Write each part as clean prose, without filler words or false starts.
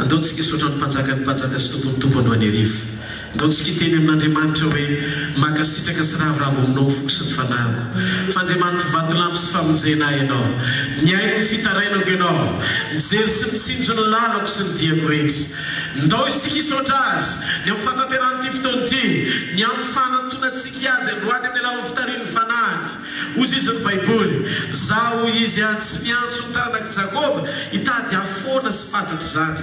andaontsika isotrany mpanjaka sy tompony ho any arivo. Andaontsika iteny amin'Andriamanitra hoe makasitraka sy ravoravo aminao foko sy ny fanahiko. Fa Andriamanitra vatolamo sy famonjena ianao. Ny aino ny fitarainako ianao. Mijery sy mitsinjo ny lalako sy ny diako rehetra. Ndao isika isotra azy ny amin'ny fantanterany ty fotoana ty, ny amin'ny fanantonantsika azy androany amin'ny alalan'ny fitarian'ny fanahiny. Ozy izy ny Baiboly, zaho izy tsy miantso ny taranaka Jakoba, hitady afoana sy fatratra zany.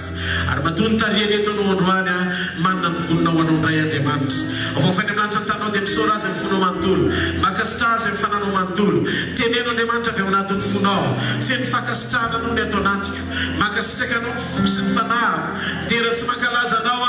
Ary matoa ny tariany eto anao androany manana ny vonona ho anao ndray Andriamanitra. Avaofany amin'anitra ny tanao dia misaora azy amin'ny fonao manontolo, makasitra azy amin'ny fananao manontolo. Teneno Andriamanitra avy ao anatin'ny fonao, feno fakasitrahana anao ny ato anatiko, makasitraka anao ny foko sy ny fanahiko, tera sy mankalaza anao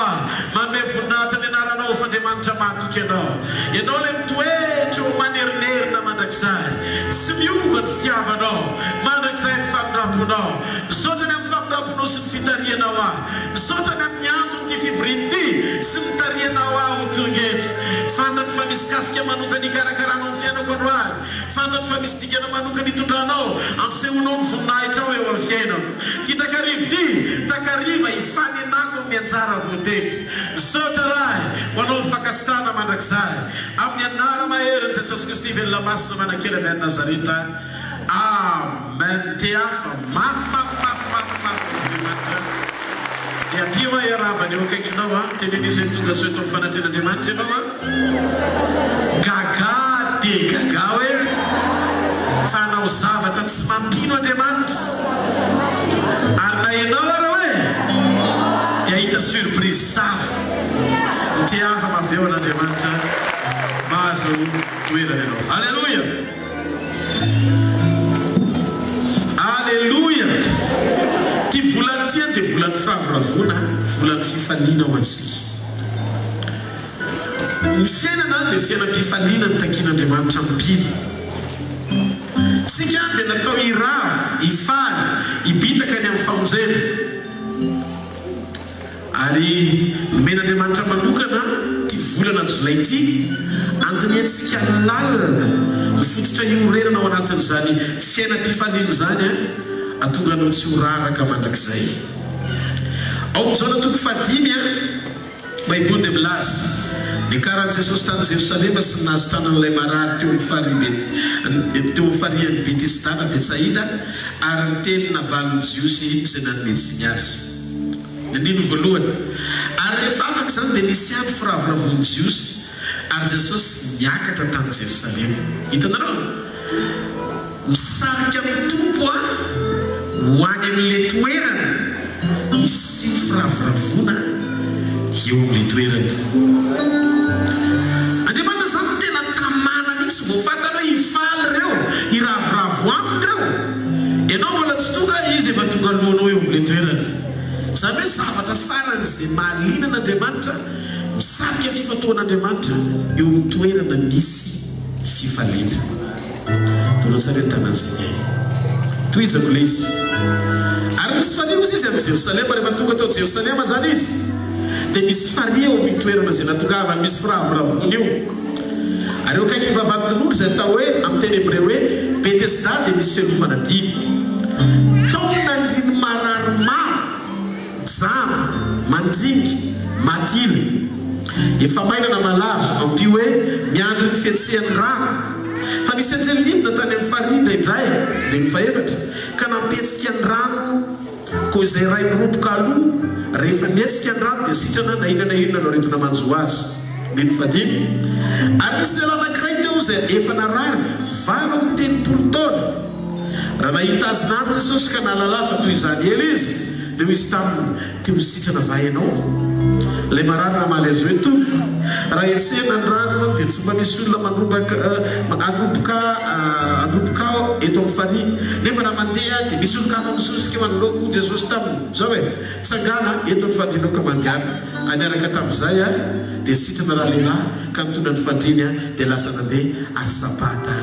manome voninahitra ny anaranao fa Andriamanitra matoky ianao. Ianao ilay mitoetra ho manerinerina mandrakizay, tsy miova ny fitiavanao, mandrakizay ny famindramponao. Misaotra ny amin'ny famindramponao sy ny fitarianao misaotra ny amin'ny antony ty fivoriany ty sy ny tarianao ho tonga eto. Fantatro fa misy kasika manokana ikarakarana ny fiainako androany, fantatro fa misy dingana manokana hitondranao ampisehoanao ny voninahitra eo amin'ny fiainako. Ty takarivo ty, takariva ifanenako mianjara voatery. Misaotra rahay ho anao ny fakasitrahana mandrakizay amin'ny anara mahery Jesosy Kristy velona masina manakely avy any Nazareta. Amen. Ty hafa mafy dia pio iarabany eo akaikinao tenen'izy ny tonga soeto amin'ny fanatren'Andriamanitra ianao gaga de gaga hoe fanao zavatra tsy mampino Andriamanitra ary na ianao ara hoe dia hita surprise tsara. Ty hafa maveo an'Andriamanitra mahazo toerana ianao. Alleluia, alleluia. Ty volany ty dia volany firavoravona, volany fifaliana ho antsika. Ny fiainana dia fiainam-pifaliana ny takian'Andriamanitra mipino. Tsika dia natao hiravo, hifaly, hibitaka ny amin'ny famonjena. Ary men'Andriamanitra manokana ty volana Jolay ty andiniantsika lalina mifototra iorenana ao anatin'izany fiainam-pifaliana zany atonga anao tsy ho raraka mandrakizay. Ao amin'izao toko 5 Baiboly dia milaza nikaran'i Jesosy tany Jerosalema sy nazo tanan'ilay marary teo amin'ny farihan'ny Betesda na Betsaida ary ny teny navalin'ny Jiosy izay nanometsiny azy. Andino voalohany, ary rehefa afaka izany dia nisy andro firavoravon'ny Jiosy ary Jesosy niakatra tany Jerosalema. Hitanareo misarika amin'ny tompo ho any amin'ilay toerana ny sy firavoravona eo amin'ilay toerana. Andriamanitra zany tena tamana mihitsy vao fantana hoe hifaly reo, hiravoravo aminy reo. Ianao mbola tsy tonga izy efa tonga alohanao eo amin'ilay toerana. Zany hoe zavatra faran'izay mahaliana an'Andriamanitra misarika fifatoan'Andriamanitra eo amin'ny toerana misy fifaliana. Torotsara tanazany toizako le izy. Ary misy faria ozy izy amin'ny Jerosalema rehefa tonga tao Jerosalema zany izy dia misy faria eo amin'ny toerana izay natongavany misy firavoravony io. Ary eo akaiky vavaton'ondry izay atao hoe amin'ny teny hebreo hoe Betesda dia misy fiarovana dimy. Taona andriny mararomaro jano mandringy matily efa mainana malazo ampio hoe miandro ny fietsehan'ny rano. Fa nisy anjelonidina tany amin'ny farindra indray dia mifahefatra ka nampetsika ny rano koa izay ray miroboka aloha rehefa mietsika ny rano dia sitrana na inona no aretina manjo azy. Dia mifadimy ary nisy lehilahy anankiray teo izay efa narary 80 taona. Raha nahita azy nandro Jesosy ka nahalala fa toy izany ela izy dia ho izy taminy teo sitrana vahenao. Ilay marary namaly azy hoe tompoko, raha etsena ny rano dia tsy mba misy olona androboka eto amin'ny faria. Nefa na mandeha dia misy olon-kafa misosika eo anoloko Jesosy taminy zao hoe tsangana eto ny fandrinao ka mandiana. Aniaraka tamin'izay dia sitrana raha lehilahy ka mitondra ny fandriny dia lasa nandeha ary sabata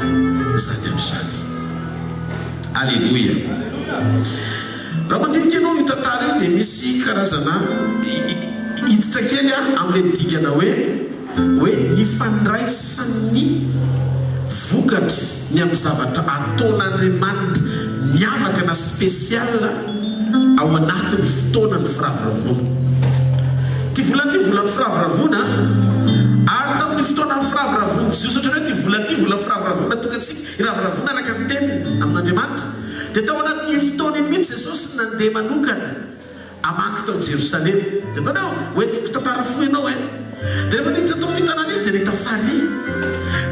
zany amin'izany. Alleluia. Raha mandinika ianao ny tantara io dia misy karazana hiditra kely amin'ilay dingana hoe nifandraisan'ny vokatra ny amin'ny zavatra ataon'Andriamanitra miavaka na spesial ao anatin'ny fotoanany firavoravona. Ty volan'ny firavoravona ary tamin'ny fotoanany firavoravona Jesos ohatra hoe ty volan'ny firavoravona tonga tsika iravoravona araka ny teniny amin'Andriamanitra. Dia tao anatin'ny fotoana iny mihitsy Jesosy nandeha manokana amaky tao Jerosalema. Dia tanao hoe tantara fo ianao dia rehefa niditra tao amin'ny tanàna izy dia nahita farihy.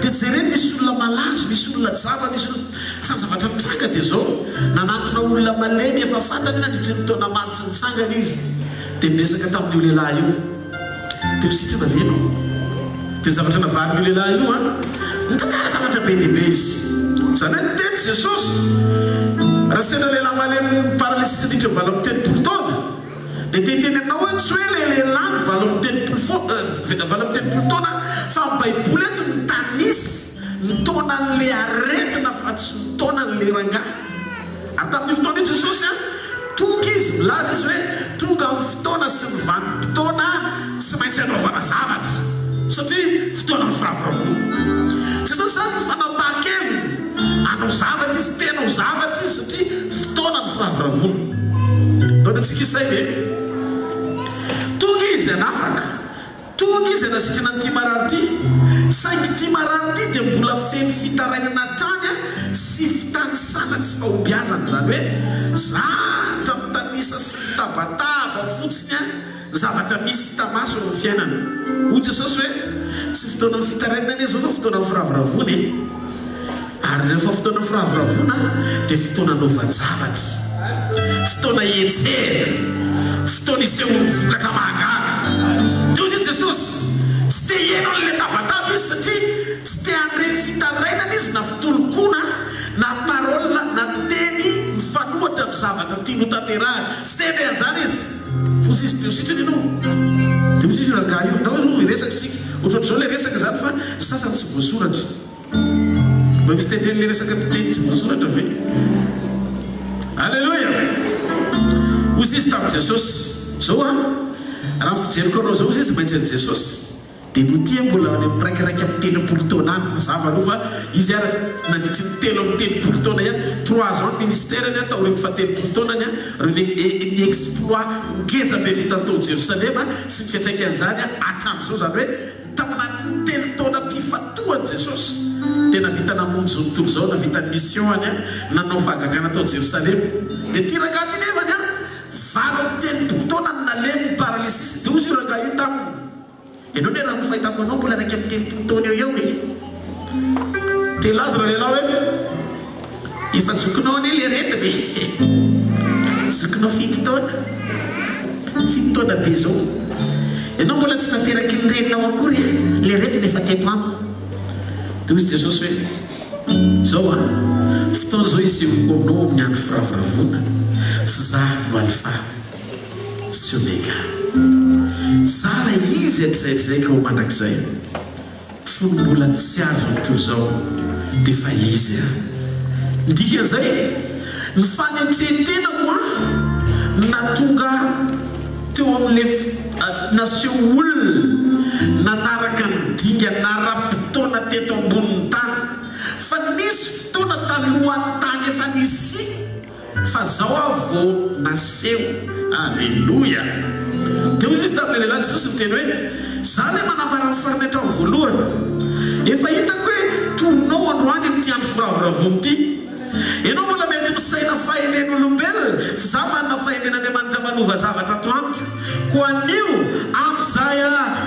Dia jereny misy olona malazo, misy olona java, misy olona fanjavatra mitranga. Dia zao nanantona olona malemy efa fantany nandritra ny taona maro tsy nitsangana izy. Dia miresaka tamin'io lehilahy io. Dia misitrana ve ianao? Dia ny zavatra navariny io lehilahy io nitantara zavatra be dia be izy. Zany hoe teny Jesosy raha sendra lehilahy malemy paralysika niditra valo amin'ny telopolo taona. Dia teteny aminao hoe tsy hoe le lehilahy valo amin'ny telopolo taona fa amin'ny Baiboly eto ny tanisy ny taonan'le aretina fa tsy ny taonan'le rangahy. Ary tamin'ny fotoana io Jesosy tonga izy milaza izy hoe tonga amin'ny fotoana sy ny vanim-potoana tsy maintsy anaovana zavatra satria fotoana ny firavoravona. Jesosy zany mifanapahakeviny anao zavatra izy tenao zavatra izy satria fotoana ny firavoravona. Taona antsika isay ve tonga izy anafaka, tonga izy anasitrana ny tia marary ty, saingy tia marary ty dia mbola feno fitarainana trany sy fitanisana tsy fahobiazana. Zany hoe zatra mitanisa sy mitabataba fotsiny zavatra misy hitamaso amin'ny fiainana. Hoy Jesosy hoe tsy fotoana ny fitarainana izy fa fotoana ny firavoravona. Ary rehefa fotoana ny firavoravona dia fotoana anaova-javatra, fotoana hietsera, fotoana iseho vokatra mahagaga. Dia hoy Jesosy tsy te hieno an'le tabataba izy satria tsy te andre fitarainana izy na fitolokona na parole na teny mifanohatra amin'ny zavatra tiany ho tanterahany. Tsy te andre an'izany izy. Fosy izy teo sitrany ianao. Dia misy rangahy io ndao aloha iresaka tsika ohatrohatr'izao le resaka zany fa ny sasany tsy voasoratra. Mba misy tenteny le resaka teny tsy voasoratra ve? Alleluia. Hoy izy tamin'i Jesosy zao raha fijeriko anao zao izy maintsy an'i Jesosy. Dia notia mbola any amin'ny raikiraiky amin'ny telopolo taona any mazava aloha fa izy nandritry ny telo amin'ny telopolo taona ihany 3 ans ministère ny atao reny fa telopolo taona ny ny exploit ngeza be vita tao Jerosalema sy ny fiatraikan'izany hatramin'izao. Zany hoe tamin'ny telo taona mpifatohany Jesosy tena vita namonjy zao tontolo zao na vita mission any nanao fahagagana tao Jerosalema. Dia tia rangahy ty nefany valo amin'ny telopolo taona nalemy paralysisy. Dia ozy io rangahy io taminy ianao ne raha nofahitako anao mbola raiky amin'ny telopolo taona eo te laza raha lehilahy hoe efa zokinao ane le retiny zokinao 7 taona be zao ianao mbola tsy nateraky ny reninao akory le retiny efa teto amiko. Dia ozy Jesosy hoe zao fotoana zao isevoko aminao amin'ny andro firavoravona fa zah no alfa sy omega. Zara izy atr'izay ao mandrakizay fony mbola tsy azo ny toy zao dia fa izy ndikan'izay ny fanentretenako natonga teo amin'le naseho olona nanaraka ny dinga nara-potoana teto ambonin'ny tany fa nisy fotoana talohan'ny tany efa nisy fa zao avô naseho. Alleluia. Dia hoy izy tamin'le lehilahy Jesosy ny teny hoe zah le manambara ny farany hatramin'ny voalohany efa hitako hoe torinao androany amin'ity andro firavoravona ity. Ianao mbola mety misaina fahendren'olombelona fa zah manana fahendren'Andriamanitra manova zavatra ato amiko ko anio ampy zay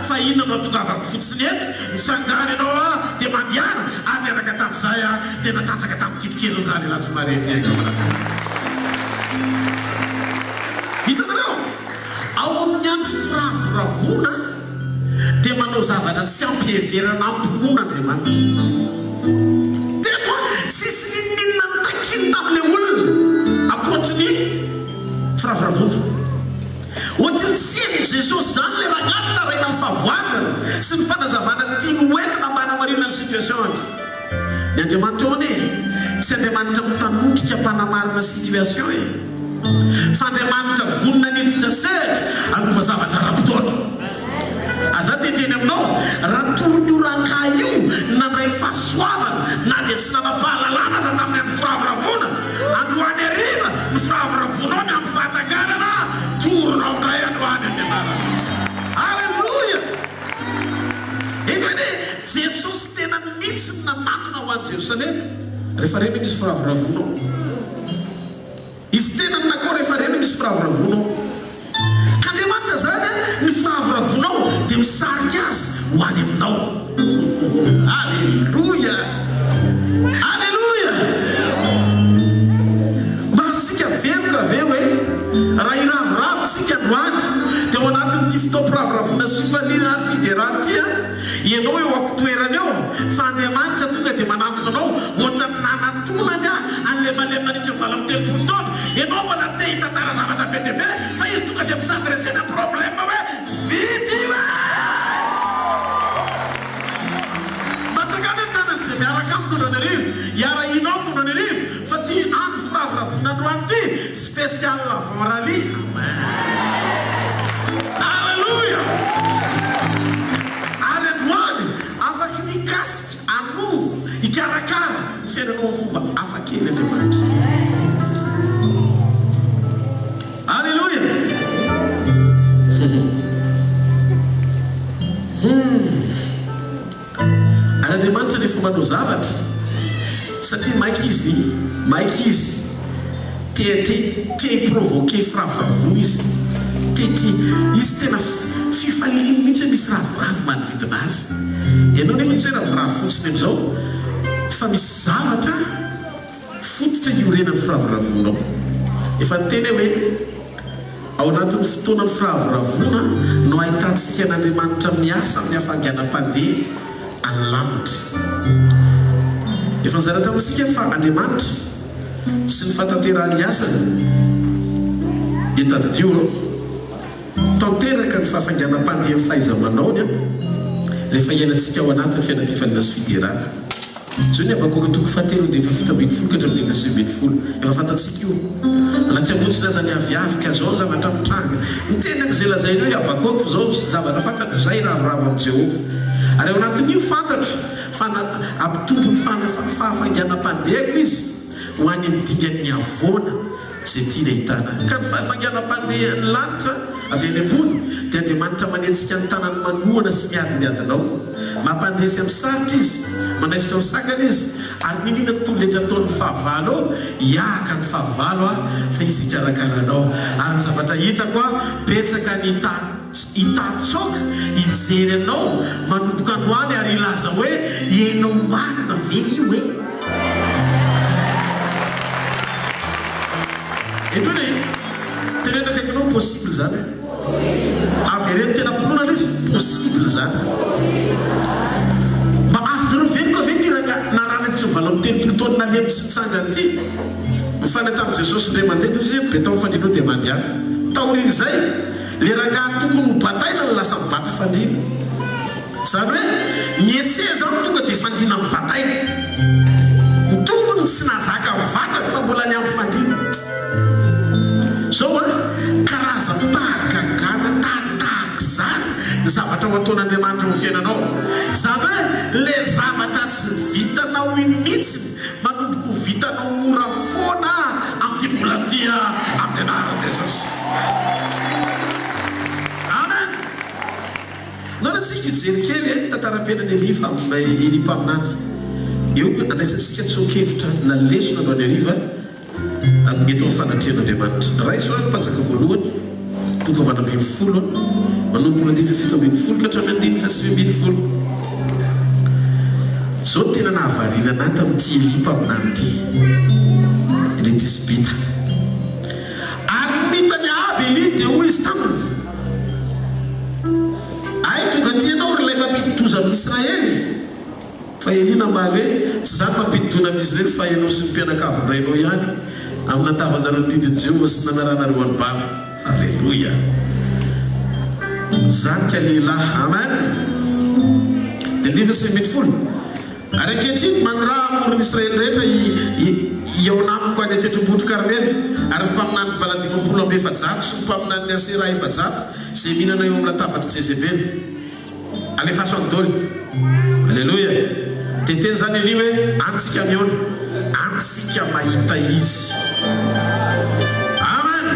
fa inona no atongavako fotsiny eto mitsangany ianao dia mandiana ary miaraka tamin'izay dia natanjaka tamin'ny kitikely raha lehilahy tsy marety hitanareo ao amin'ny andro firavoravona dia manao zavatra tsy ampiheverana ampinoana Andriamanitra. Teto sisy ninninona mitakiny tamin'le olona akoatry ny firavoravona. Ohatrany tseny Jesosy zany le rangahy taraina amin'ny fahavoazana sy ny fanazavana tiany hoentina mba hanamarina ny situation. Ny Andriamanitra ao ane tsy Andriamanitra mitanondrika mpanamarina situation fa Andriamanitra vonona niditra sehatra anova zavatra ra-potoana. Aza teteny aminao raha torony io rangahy io nandray fahasoavana na dia tsy nanam-pahalalana za tamin'ny andro firavoravona androany hariva ny firavoravonao ny amin'ny vataka androany ampianaratra. Alleloia. Eny hoe Jesosy tena mihitsy nanatona ho an'i Jerosalema rehefa reny misy firavoravonao. Izy tena nakao rehefa reny misy firavoravonao. Ka Andriamanitra zany ny firavoravonao dia misarika azy ho any aminao. Alleluia. Alleluia. Masika veloka ve hoe raha iravoravo sika androany dia ao anatin'ity fitaopiravoravoana sy fifaliana ary fiderany tia ianao eo ampitoerany eo fa Andriamanitra tonga dia manantona anao ohatra nanantonany an'le manitra ny valontelopolo taona ianao mbola te hitantara zavatra be dia be fa izy tonga dia misadresena problème hoe vidy matsakany tanan'izay miaraka amiko nonarivo iarainao ko nonarivo fa ty andro firavoravona androany ty spécial avant rally. Alleluia. Afaka nikasika anovo ikarakara fiainanao fomba afakely Andriamanitra. Alleluia. Andriamanitra rehefa manao zavatra satria maiky izy te provoquer firavoravona izy izy tena fifaliny mihitsy misy ravoravo manodidina azy. Ianao nefa tsy hoe ravoravo fotsiny amin'izao fa misy zavatra fototra iorenan'ny firavoravonao. Efa teny hoe ao anatin'ny fotoanany firavoravona no ahitantsika n'Andriamanitra miasa amin'ny hafanganam-pandeha anylanitra. Efa nizara tamintsika fa Andriamanitra sy ny fatanterahany asany dia tadidio tanteraka ny fahafanganam-pandeha ny fahaiza-manaony rehefa iainantsika ao anatin'ny fiainam-pifaliana sy fiderana. Zao ny Abakoka 3:7 dia 7:20 efa fantatsika io. Na tsy amontsy lazany aviavika zao zavatra mitranga miteny amin'izay lazaina hoe Abakoka fa zao zavatra fantatro izay ravoravo amin'ny Jehovah. Ary ao anatin'io fantatro fa ampitombo ny fahafanganam-pandehako izy ho any amin'ny dingany avoana izay tiana hitana. Ka ny fahafanganam-pandeha ny lanitra avy any ambony dia Andriamanitra manentsika ny tanany manohana sy miadinadinao mampandeha sy amin'ny saritra izy manaisitra ny sakana izy ary minina tolendra ataon'ny fahavalo hiaka ny fahavalo fa izy hikarakaranao. Ary ny zavatra hitako betsaka ny hitatsoka hijery anao manomboka androany ary ilaza hoe ianao marina ve io hoe enone tenena kaikanao possible zany avy reny tena mpinona izy possible zany mba azonareo veloka ve ty naranakitsy ny valontelopolo taona nalemy sy mitsangany ty mifana tamin'i Jesosy indray mandeha izy betao fandrinao dia mandiana taoriny izay le rangahy tokony ho bataina no lasa mibata fandrina zany hoe niese zao tonga dia fandrina mibataina tokony sy nazaka vatany fa mbola ny amin'ny fandrina zao karaza tahakagana tahaka zany ny zavatra ho ataon'Andriamanitra ho fiainanao. Zany hoe le zavatra tsy vitanao mihitsy manomboka ho vitanao mora foana amin'ity volantia amin'ny anaran'i Jesosy. Amen. Naonatsika hijery kely tantaram-piainan'ny Elifa mpaminany eo andraisantsika tsokevitra na lesona andro any ariva eto amin'ny fanatrehan'Andriamanitra. Raiso mpatsaka voalohany tonga avy 20 manomboka 7:20 ka hatramin'ny 8:20. Zao tena nahavariana anahy tamin'ity Elipa aminany ity ilay tisibita ary nitany aby Eli dia hoy izy taminy ay tonga ty ianao ry lay mampidi-doza amin'ny Israely. Fa Eli namaly hoe tsy zany mampidi-dona amin'ny Israely fa ianao sy ny mpianakavin'irainao ihany amin'ny natavanareo ny didin'i Jehovah sy nanaranareo any bala. Alleluia. Zany ka lehilahy. Amen. Dia 9:20 ary ankehitriny mandraha amoron'ny Israely rehetra eo namiko any tetrombotro Karmely ary mpaminany bala 50 sy mpaminany Asera 700 izay mihinana eo amin'ny latabatry Jezebely alefaso andoly. Alleluia. Teteny zany Eli hoe antsika miona antsika mahita izy. Amen.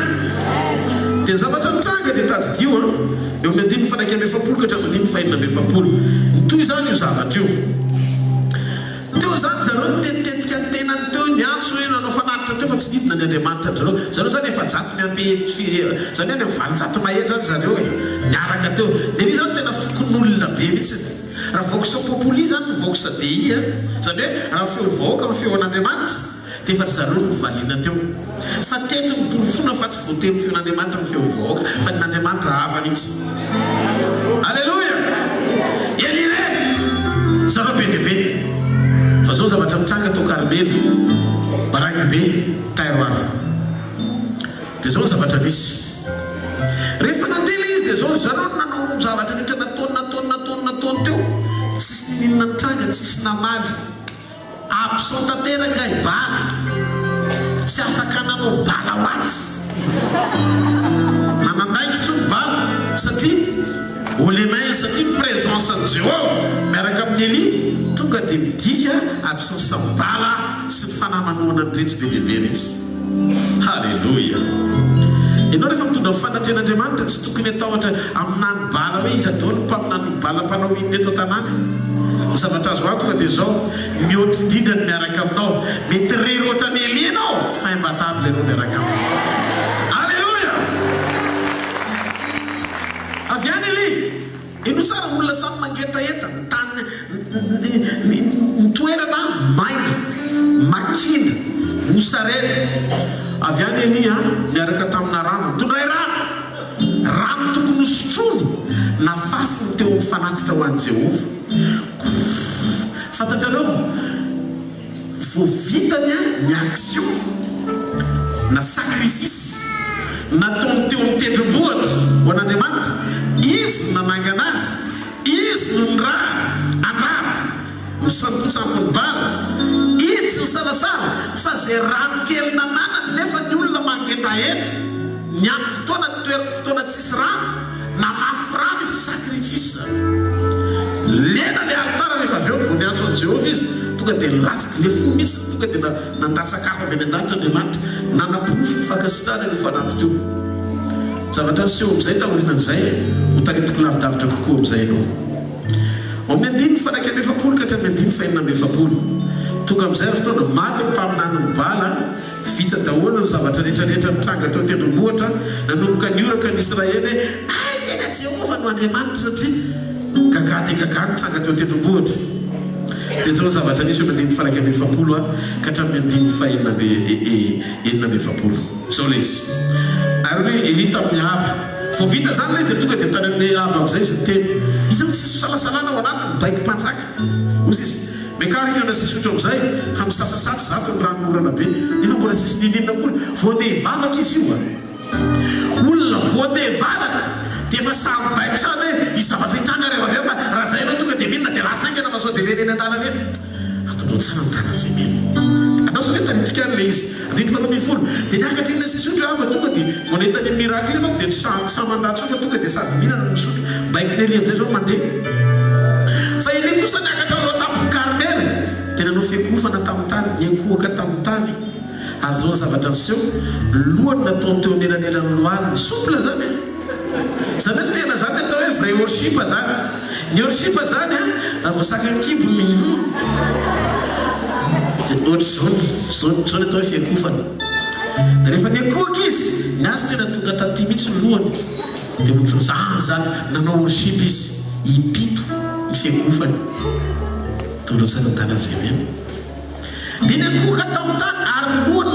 dia zavatra mitranga dia tadidio eo amin'ny 5 ka hatramin'ny 5 nitoy izany io zavatra io teo zany zareo tetetika ny tenany teo ny antso hoe nanao fanaritra teo fa tsy nidina ny Andriamanitra zareo zany efa jato miampy zany hoe mivaly-jato mahery zany zareo miaraka teo dia ry zany tena fokon'olona be mihitsy raha voxa popoli zany ny voxa DI zany hoe raha feo vahoaka amin'ny feon'Andriamanitra dia efa zareo novaliana teo fa teto miporofona fa tsy voatery feon'Andriamanitra ny feo vahoaka fa n'Andriamanitra hafa mihitsy. Alleluia. Elirefy zareo be dia be fa zao zavatra mitranga tao Karmely barangy be Kairoara dia zao zavatra misy rehefa nandela izy dia zao zareo nanao zavatra rehetra nataony teo tsisy ninona nitranga tsisy namaly absontateraka ibala tsy afaka nanao bala ho azy nanandaikitry ny bala satria olenay satria présence ny Jéhovah miaraka amin'ny Eli tonga dia midika absence bala sy ny fanamanoana ny retsy be dehibe retsy. Halleluia. Ianao rehefa mitondra fanatrehan'Andriamanitra tsy tokony atao ohatra aminany bala hoe izy adaolo mpaminany bala mpanao inona eto an-tanàna zavatra azo antoka dia zao mihoatra indrindra ny miaraka aminao mety rery ohatra ny Eli ianao fa imbatable ianao miaraka aminao. Alleluia. Avy any Eli ino tsara olona samy mangetaeta tany toerana maina makina nosarena. Avy any Eli miaraka tamina rano tondray rano tokony hosotrony na fafiny teo mifanatitra ho an'i Jehovah. Fantatrareo voavitany ny action na sacrifice nataony teo amin'ny tendrombohitra ho an'Andriamanitra izy nanangana azy izy no niraha andrava misfampotsampony bala izy sy salasala fa zay rano kely nananany nefa ny olona mangetaety ny amin'ny fotoana tsisy rano na mafy rano izy sacrifice lena le altara rehefa avy eo vo ny antso an'i Jehovah izy tonga dia latsaka le fo mihitsy tonga dia nandatsakafo avy any an-danitra Andriamanitra nanapofo ny fankasitrana no fanatro teo zavatra seho amin'izay taorinan'izay ho taretiko lavidavitra kokoa amin'izay ianao amin'ny 5 ka hatramin'ny 5 tonga amin'izay fotoana maty ny mpaminany ny bala vita daholo ny zavatra rehetrarehetra mitranga teo tendrombohitra nanomboka ny oraka ny Israely ay tena Jehovah no Andriamanitra satria gagady mitranga teo tendrombohitra dia zao zavatra nisy amin'ny 5 ka hatramin'ny 6 zao le izy ary hoe Eli tamin'ny Ahaba vao vita zany le dia tonga dia tany amin'ny Ahaba amin'izay izy teny izy tsisy salasalana ao anatiny baiki mpanjaka ozy izy mekary inona sy sotro amin'izay fa misasasaty zato ny ranomorana be ina mbola tsisy nininona koa vao dia hivavaka izy io olona vao dia hivavaka dia efa samy baiko sany hoe izy zavatra hitranga rehefa avy eo fa raha zay ianao tonga dia minona dia lasaingana masao dia leny eny an-tanany eny ataonao tsara ny tana zay meny anao sao hoe taritrika an'le izy 120 dia niakatra inona sy sotro ama tonga dia vao nahitany miracle manko dia samandato so fa tonga dia sady mihinana no misotro baiki ny Eli amin'izay zao mandeha fa Eli kosa niakatra ao tamin'ny Karmely dia nanao fiakofana tamin'ny tany niankohaka tamin'ny tany ary zao ny zavatra niseho lohany nataony teo nelanelany lohaliny soupla zany zany hoe tena zany atao hoe vrai worship zany ny worship zany raha vao sakan-kibo ohatr'izao atao hoe fiakofana dia rehefa niankohaka izy ny azy tena tonga taty mihitsy ny lohany dia ohatr'izany zany nanao worship izy impito ny fiakofany tondro tsara tana zay meny dia niankohaka tamin'ny tany ary lohany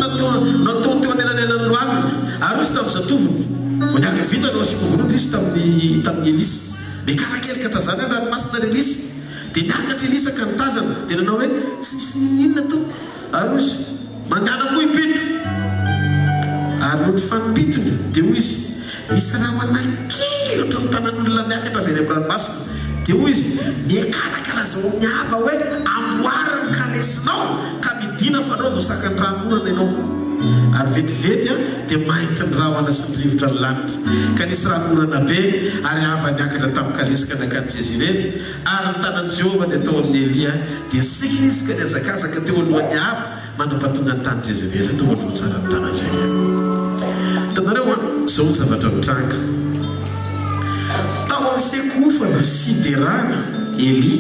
natao teo anelanelany lohaliny ary izy tamin'ny zatoviny vao niaka vita no sikovorota izy tamin'ny Elisa mekarakelika tazana ny ranomasina ny Elisa dia niakatra Elisa ka nitazana dia nanao hoe tsy misy ninona to ary izy mandana koa ipito ary no ny fanimpitony dia hoy izy misy raha manakely ohatry ny tanan'olona miakatra avy any amin'ny ranomasina dia hoy izy miakarakala zao amin'ny Ahaba hoe amboariny kalesinao ka midina fa anao vao sakan'ny ranomorana ianao ary vetivety dia mahita ny rahona sy ny rivotra ny lanitra ka nisy ranomorana be ary Ahaba niakatra tamin'ny kalesika nakany Jezirely ary ny tanan'i Jehovah dia tao amin'ny Elia dia sikinisika ny azakazaka teo alohan'ny Ahaba manampatonga ny tany Jezirely tao aloha tsara ny tanany zay tanareo zao zavatra mitranga tao amin'ny fikofana fiderana Eli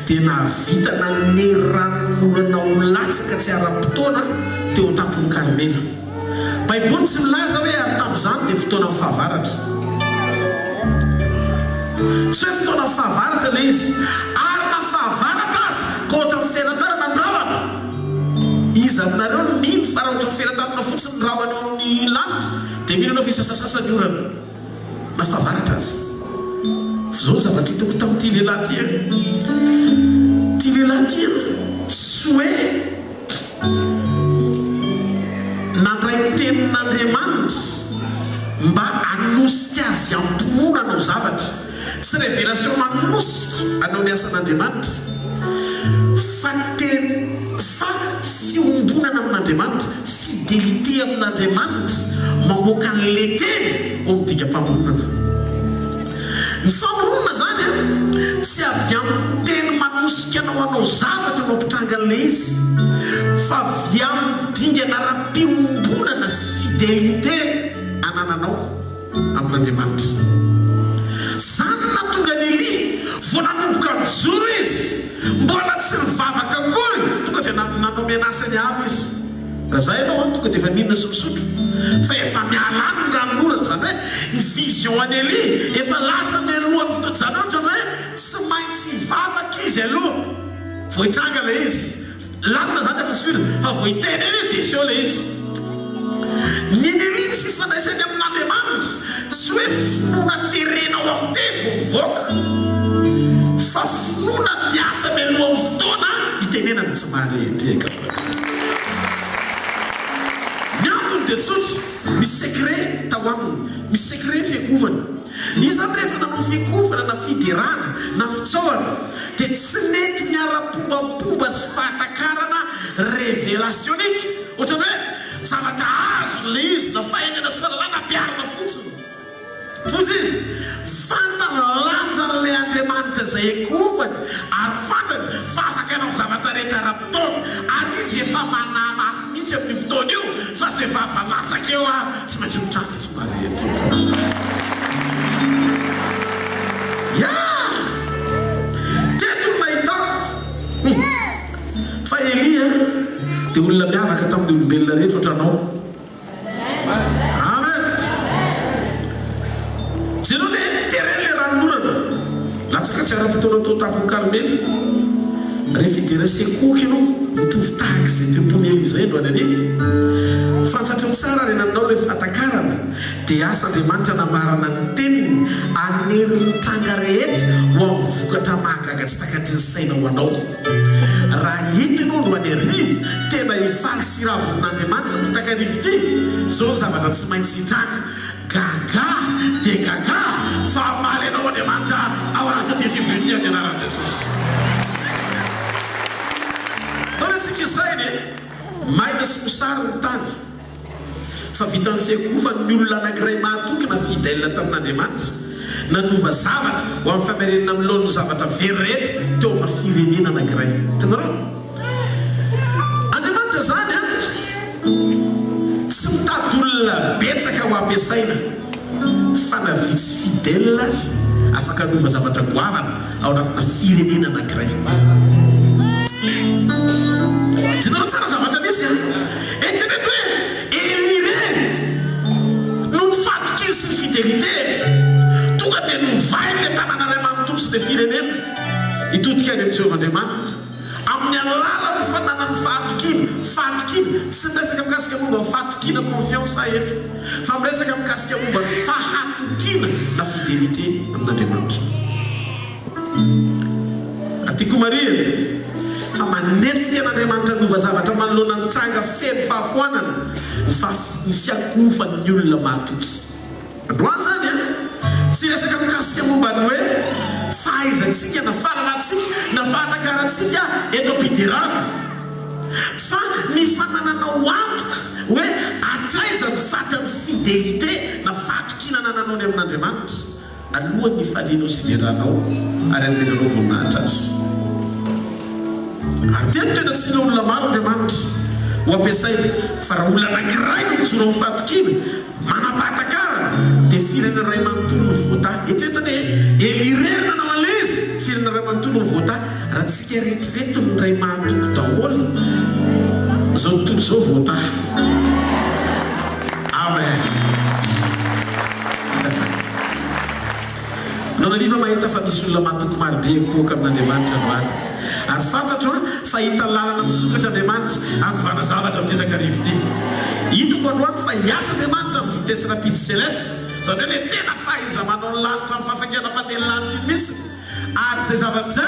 dia navitana ny ranon'olana ho latsaka tsy ara-potoana teo tampony Karmela. Baiboly tsy milaza hoe tamin'izany dia fotoana amin'ny fahavaratra. Tsy hoe fotoana amin'ny fahavaratra ilay izy, ary na fahavaratra azy ka ohatra ny feran-tanana andravana. Izy aminareo mino fa raha ohatra ny feran-tanana fotsiny ndravana eo amin'ny lanitra dia mino anao fisasasasany orana na fahavaratra azy. Zao zavatra hitako tamin'ity lehilahy ty. Ty lehilahy ty tsy hoe nandray tenin'Andriamanitra mba hanosika azy ampimoana anao zavatra, tsy révélation manosika anao ny asan'Andriamanitra, fa fiombonana amin'Andriamanitra, fidélité amin'Andriamanitra, mamoaka an'le teny ao amin'ny dingam-pamonana. Ny famoronana zany tsy avy amin'ny teny manosika anao zavatra anao mpitranga an'le izy, fa avy amin'ny dingana ra-piombonana sy fidélité anananao amin'Andriamanitra. Zany natonga ny Eli vao nanomboka mijoro izy, mbola tsy mivavaka akory, tonga dia nanao menasany aby izy. Raha zay ianao tonga dia efa minona sy misotro, fa efa mialany ny ranon'orana. Zany hoe ny vision any Eli efa lasa mialohan'ny fotoana. Zany ohatra hoe tsy maintsy hivavaka izy aloha vao hitranga ilay izy. Lanina zany efa sura, fa vao hitenena izy dia seo ilay izy. Ny Eli ny fifandraisany amin'Andriamanitra tsy hoe finoana terena ao amin'ny teny vao mivoaka, fa finoana miasa mialohan'ny fotoana hitenenana tsy mahareteka. Dia sotra misy secret tao aminy, misy secret fiakovana. Izy zany rehefa nanao fiakovana na fiderana na fitsaoana dia tsy mety miara-pombapomba sy fahatakarana révélationnique. Ohatrany hoe zavatra azo le izy na fahainana sy fahalalana ampiarina fotsiny. Fotsy izy fantany lanjan'le Andriamanitra izay ekovany, ary fantany fa afaka anao zavatra rehetra ara-potoana, ary izy efa manamafy mihitsy amin'ny fotoana io fa zay vafalasaka eo tsy maintsy mitranga tsy maretika. Teto no nahitako fa Eli dia olona miavaka tamin'ny olombelona rehetra ohatranao. Amen. Zeno le terele ranon'orana latsaka tsy ara-potoana tao tampony Karmely. Rehefa idera sekoky ianao mitovy tahaka izay tempony Eli izay no any an'iny. Fantatro tsara ny nanao le fahatakarana dia asa Andriamanitra namarana ny teniny anery tranga rehetra ho amin'ny vokatra mahagaga tsy takaty ny saina ho anao. Raha hitinao no any arivo tena hifaly sy ravin'Andriamanitra ty takarivo ty, zao zavatra tsy maintsy hitranga. Gaga dia gaga fa amaly anao Andriamanitra ao anatin'ny fivoria ny anaran'i Jesosy. Taonantsika izay ne maina sy mosary ny tany, fa vita ny fiakovany ny olona anankiray mahatokana fidèle tamin'Andriamanitra, nanova zavatra ho amin'ny famerenana amin'ny lohan'ny zavatra very rehetra teo amin'ny firenena anankiray. Tanarao Andriamanitra zany tsy mitady olona betsaka ho ampiasaina, fa na vitsy fidèle azy afaka hanova zavatra goavana ao anatina firenena anankiray. Zinareo tsara zavatra misy eteneto hoe Eli reny no mifatokiny sy ny fidélité tonga dia novainy le tanàna ray manontolo sy le firenena hitodika any amin'ny Jehovahandriamanitra amin'ny alalan'ny fananany fahatokiny tsy miresaka mikasika momba ny fahatokina confiance eto, fa miresaka mikasika momba ny fahatokina na fidélité amin'Andriamanitra. Artiko Maria fa manetsika an'Andriamanitra nova zavatra manoloana ny tranga feno fahafoanana ny fiakofan'ny olona mahatoky. Androany zany tsy resaka mikasika momba ny hoe fahaizantsika na fahalalàntsika na fahatakarantsika eto am-piderana, fa ny fanananao antoka hoe atraiza ny fatan'ny fidélité na fahatokina nananao ny amin'Andriamanitra alohan'ny falianao sy ideranao ary aneranao voninahitra azy. Ary tena tena sina olona maro Andriamanitra ho ampiasaina, fa raha olona anankiray mijoro amin'ny fahatokina manam-pahatakara dia firenena ray manontolo no voata etetany elirerina nao alezy firenena ray manontolo no voata raha tsika rehetrireto ny ray mahantoko daholo zao tontolo zao voata. Amen. Nonaniva mahita fa misy olona mahantoko marobe koka amin'Andriamanitra no aty ary fantatro fa hita lalana misokatra Andriamanitra anovana zavatra mitetaka rivo ty. Hitako androany fa hiasa Andriamanitra amin'ny vitesse rapide céleste zany hoe le tena faiza manao ny lanitra amin'ny fahafanganam-pandeha ny lanitra iny mihitsy ary zay zavatra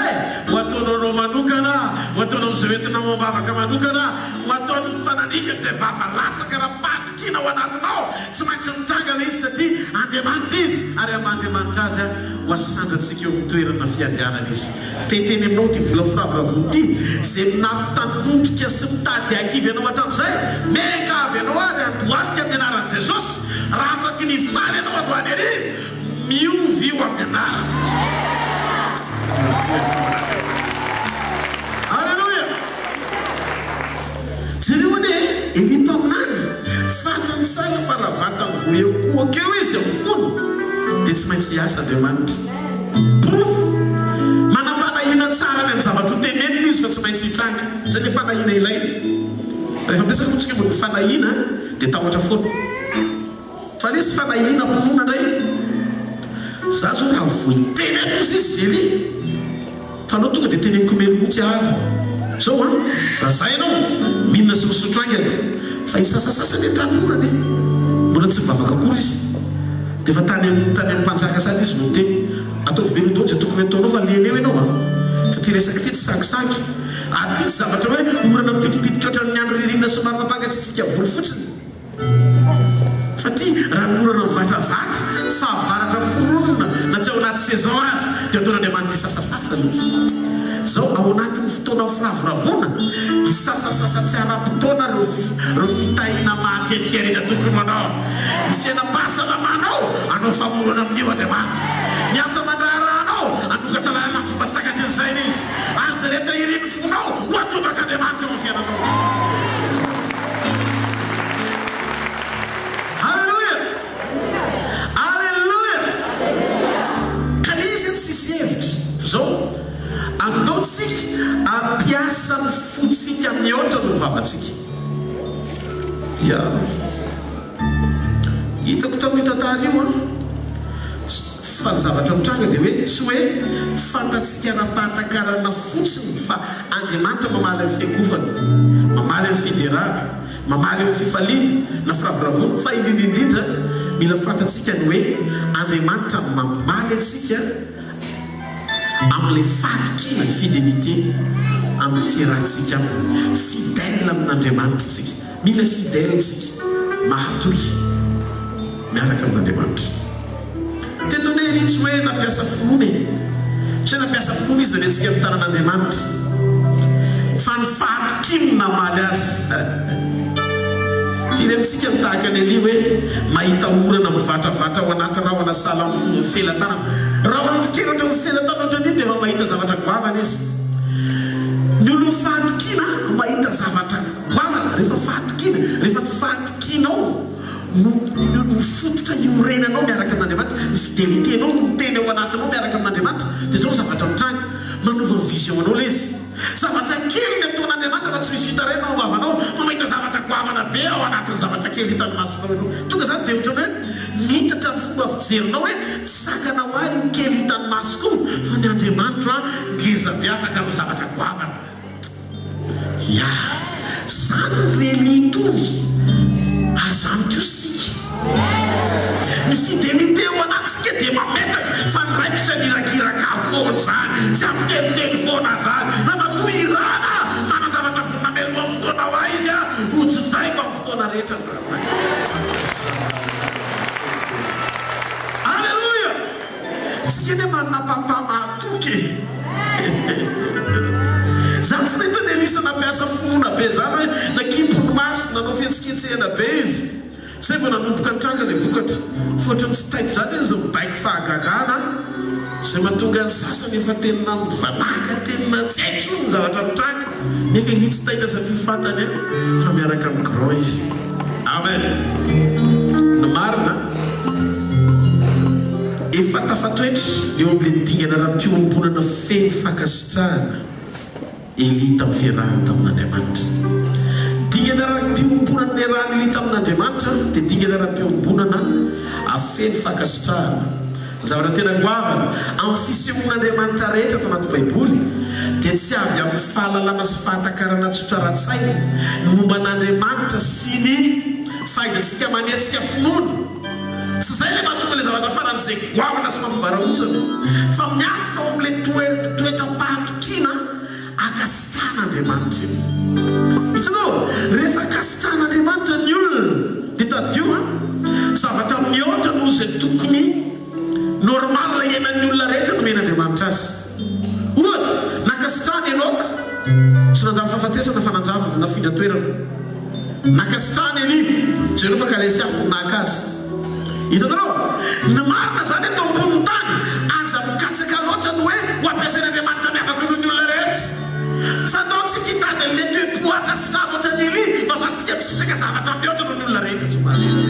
ho ataonao manokana ho ataonao amin'izay entina mambavaka manokana ho ataon'ny fanandika amin'izay vava latsaka raha patikina ao anatinao tsy maintsy mitranga le izy satria Andriamanitra izy ary amin'Andriamanitra azy ho asandratsika eo amin'ny toerana fiadianana izy. Teteny aminao ty vola firaviravony ty zay minampitanondrika sy mitady akivy ianao hatramin'izay meka avy ianao ary andohalika amin'ny anaran'i Jesosy raha afaky ny faly ianao andohany ery miovy io amin'ny anaran'i Jesosy. Alleluia. Jereo hoe elimpaminany fantany tsara fa raha vatany voekoaka eo izy amin'ny fono dia tsy maintsy hiasa Andriamanitra. Manam-panahina tsara ny amin'ny zavatra ho tenenina izy fa tsy maintsy hitranga satria fanahina ilaina. Rehefa ampiasaka motsika moa ny fanahina dia tahotra foana fa nisy fanahina mponona indray za zao raha voiteneko izy zery fa anao tonga dia teneniko melomotsy aby zao raha zay ianao mihinana sy misotro angana fa isasasasany an-tranomorany mbola tsy mivavaka akory izy dia fa tany amin'ny mpanjaka sady izy no teny ataovy melodoa zay tokony ataonao fa lena eo ianao fa ty resaka ty tsy sakisaky ary ty tsy zavatra hoe orana mipitipitika oatra ny andro ririnina somary mampangatsitsika voly fotsiny fa ty raha norana mivatravaty fa avaratra foronona na tsy ao anaty saison azy dia ataon'Andriamanitra isasasasany izy. Zao ao anatin'ny fotoana firaviravona isasasasa tsy ara-potoana reo fitahina matetika rehetra tokony manao ny fiainam-pahasalamanao anao famorona amin'io Andriamanitra ny asa mandrarahanao anokatalana ny fomba tsy takatin'izay izy ary zay rehetra iriny fonao ho atobaka Andriamanitra amin'ny fiainanao. Zao ataotsika ampiasa ny fotsika amin'ny ohatra no vavatsika. Hitako tamin'ny tantara io fa ny zavatra mitranga dia hoe tsy hoe fantatsika raha-pahatakarana fotsiny fa Andriamanitra mamaly amin'ny fiangovana, mamaly amin'ny fiderana, mamaly amin'ny fifaliana na firaviravona fa indrindrindrindra mila fantatsika ny hoe Andriamanitra mamaly atsika amin'ilay fatokina ny fidélité amin'ny fiarahantsika fidèle amin'Andriamanitra tsika mila fidèle tsika mahatoky miaraka amin'Andriamanitra. Teto hoe ritsy hoe nampiasa fonony tsy nampiasa fonony izy dia antsika amin'ny tanan'Andriamanitra fa ny fatokiny namaly azy. Firy amintsika mitahaka ny ali hoe mahita orana mivatravatra ao anaty rahona sala amin'ny felan-tanana raha anaty keratra amin'ny felan-tanana ny dia mahita zavatra goavana izy. Ny olo fatokina mahita zavatra goavana rehefa fatokina rehefa ny fatokinao no fototra iorenanao miaraka amin'Andriamanitra ny fidélité-nao no miteny ao anatinao miaraka amin'Andriamanitra dia zao zavatra mitranga manova ny vision anao lay izy. Zavatra kely ny ataon'Andriamanitra fa tsy misy hitarenao avavanao fa mahita zavatra goavana be ao anatin'ny zavatra kely hitany masonao ianao tonga zany dia ohatrany hoe mitatra ny fomba fijerinao hoe tsy sakanao ahy ny kely hitany masoko fa ny Andriamanitra ngeza be afaka amin'ny zavatra goavana. Zany relitony ary zany kosika ny fidélité ao anatsika dia mametraka fa ny raikitra nirakiraka foana zany tsy ampiteniteny foana zany na matoa irana manan-zavatra vonina meloma amin'ny fotoana ho ahy izy hojotsaiko amin'ny fotoana rehetra. Alleluia. Tsika ne manana pampamahatoky zany tsy nahita ny elisa nampiasa fonona be zany hoe nakimpony maso nanao fihetsiketsehana be izy zay vao nanomboka ny tranga ilay vokatra foatra tsy taiko zany izy mibaiko fahagagana zay mahatonga ny sasany efa tenina mivanaka tenina tsy haitso ny zavatra mitranga nefa ny tsy taita satria fantany fa miaraka amin'ny grand izy. Amen. Ny marina efa tafatoetra eo amin'le dingana raha-piombonana feno fakasitrahana Eli tamin'ny fiarahana tamin'Andriamanitra. Dingana raha-piombonana ny arahana Eli tamin'Andriamanitra dia dingana raha-piombonana afeno fakasitrahana. Zavatra tena goavana amin'ny fisehoan'Andriamanitra rehetra ato anaty Baiboly dia tsy avy amin'ny fahalalana sy fahatakarana tsotra ra-tsaina ny momba an'Andriamanitra sy ny fahaizantsika manetsika finoana. Sy izay ilay mahatonga ilay zavatra faran'izay goavana sy mampivarahontsana fa miafina ao amin'ilay toetra-pahatokiana akasitrahan'Andriamanitra io. Hitanao, rehefa akasitrahan'Andriamanitra ny olona dia tadio zavatra mihoatra noho izay tokony normal iainan'ny olona rehetra nomen'Andriamanitra azy. Ohatra, nakasitrahany Enoka tsy nandalo fahafatesana fa nanjavona nafiana toerana. Nakasitrahany Eli zay rehefa kalesy afo naka azy. Hitanao, ny marina zany atao ambony tany aza mikatsaka loatra ny hoe ho ampiasain'Andriamanitra miavaka noho ny olona rehetra. Fa ataontsika hitady an'le toe-po akasitrahany ohatra ny Eli mba afatsika misitraka zavatra mihoatra noho ny olona rehetra tsy maharehetra.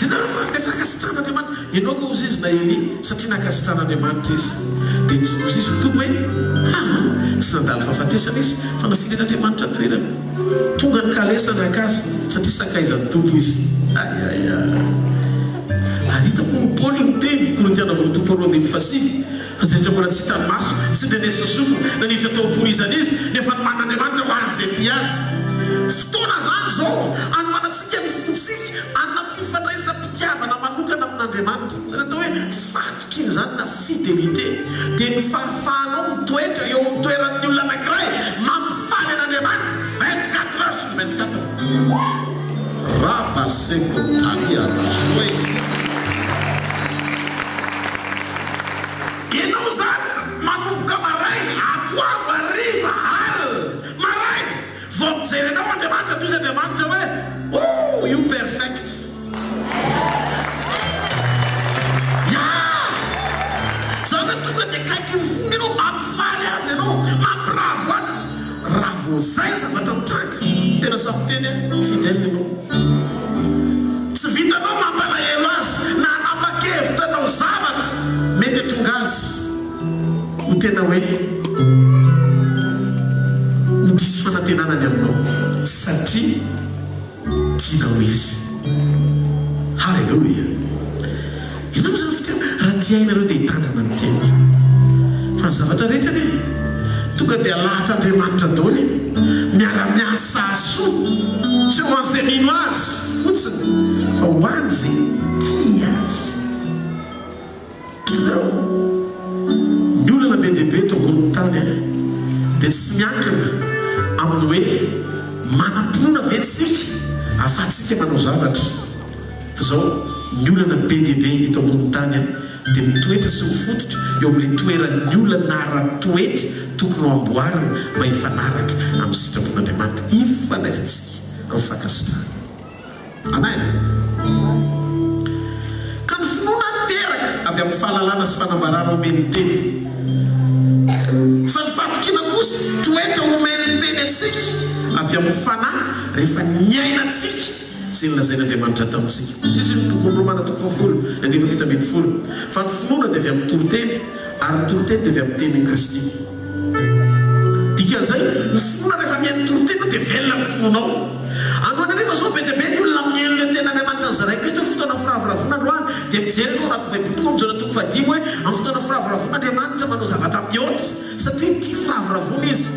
Rehefa akasitrahan'Andriamanitra Enoka ozy izy na Eli satria nakasitrahan'Andriamanitra izy dia tsy ozy izy mitombo hoe tsy nandalo fahafatesana izy fa nafiren'Andriamanitra toerana. Tonga ny kalesana akasy satria sakaizany tompo izy. Hitako Paoly ny teny Korintiana voaloha toko roa andimy fasivy fa zay rehetra mbola tsy hitany maso tsy dia nesa sofina naniditra tao amporizana izy nefa ny man'Andriamanitra ho an'izay ty azy. Fotoana zany zao anomanantsika ny fontsika anona fifandraisam-pitiavana manokana amin'Andriamanitra. Zany atao hoe fatokiny zany na fidelité dia ny fahafahanao mitoetra eo amin'ny toeran'ny olona anankiray mampifaly an'Andriamanitra 24 heures sur 24. Rabaseko talia rasoe. Ianao zany manomboka maraina atoandro hariva alina maraina vao mijerenao Andriamanitra toy izy Andriamanitra hoe oh you perfect. Zany tonga dia kaiky mifony ianao mampifaly azy ianao mampiravo azy raha vao zay zavatra mitranga tena sampiteny fidèle ianao. Tsy vitanao mampalahelo azy na nanapa-kevitranao zavatra mety tonga azy ho tena hoe ho diso fanantenanany aminao satria tianao izy. Halleluja. Ianao zany fitena raha tiainareo dia hitandrina ny teny fa ny zavatra rehetra ne tonga dia alahatra Andriamanitra daholo miara-miasa soa tsy ho an'izay mino azy fotsiny fa ho an'izay tia azy. Hitanao ny olana be dia be eto ambony tany dia tsy miankina amin'ny hoe manam-pinoana ve tsika ahafahantsika manao zavatra fa zao ny olana be dia be eto ambony tany dia mitoetra sy mifototra eo amin'ilay toeran'ny olana nara-toetra tokony ho amboarina mba hifanaraka amin'ny sitrapon'Andriamanitra hifandraisantsika amin'ny fakasitrahana. Amen. Ka ny finoana teraka avy amin'ny fahalalana sy fanambarana omeny teny fa ny fatokiana kosa toetra omeny teny atsika avy amin'ny fanahy rehefa nyainantsika zay nilazain'Andriamanitra tamintsika. Izy ny boky Romana 10:20 fa ny finoana dia avy amin'ny toroteny ary ny toroteny dia avy amin'ny tenin'i Kristy. Dikan'izay ny finoana rehefa mihaino toroteny dia velona ny finoanao. Androany anefa zao be dia be ny olona mihaino ilay ten'Andriamanitra zaraiko eto fotoana firavoravona androany dia mijery anao anaty Baiboly koa mijaona toko 5 hoe amin'ny fotoana firavoravona Andriamanitra manao zavatra mihoatra satria tia firavoravona izy.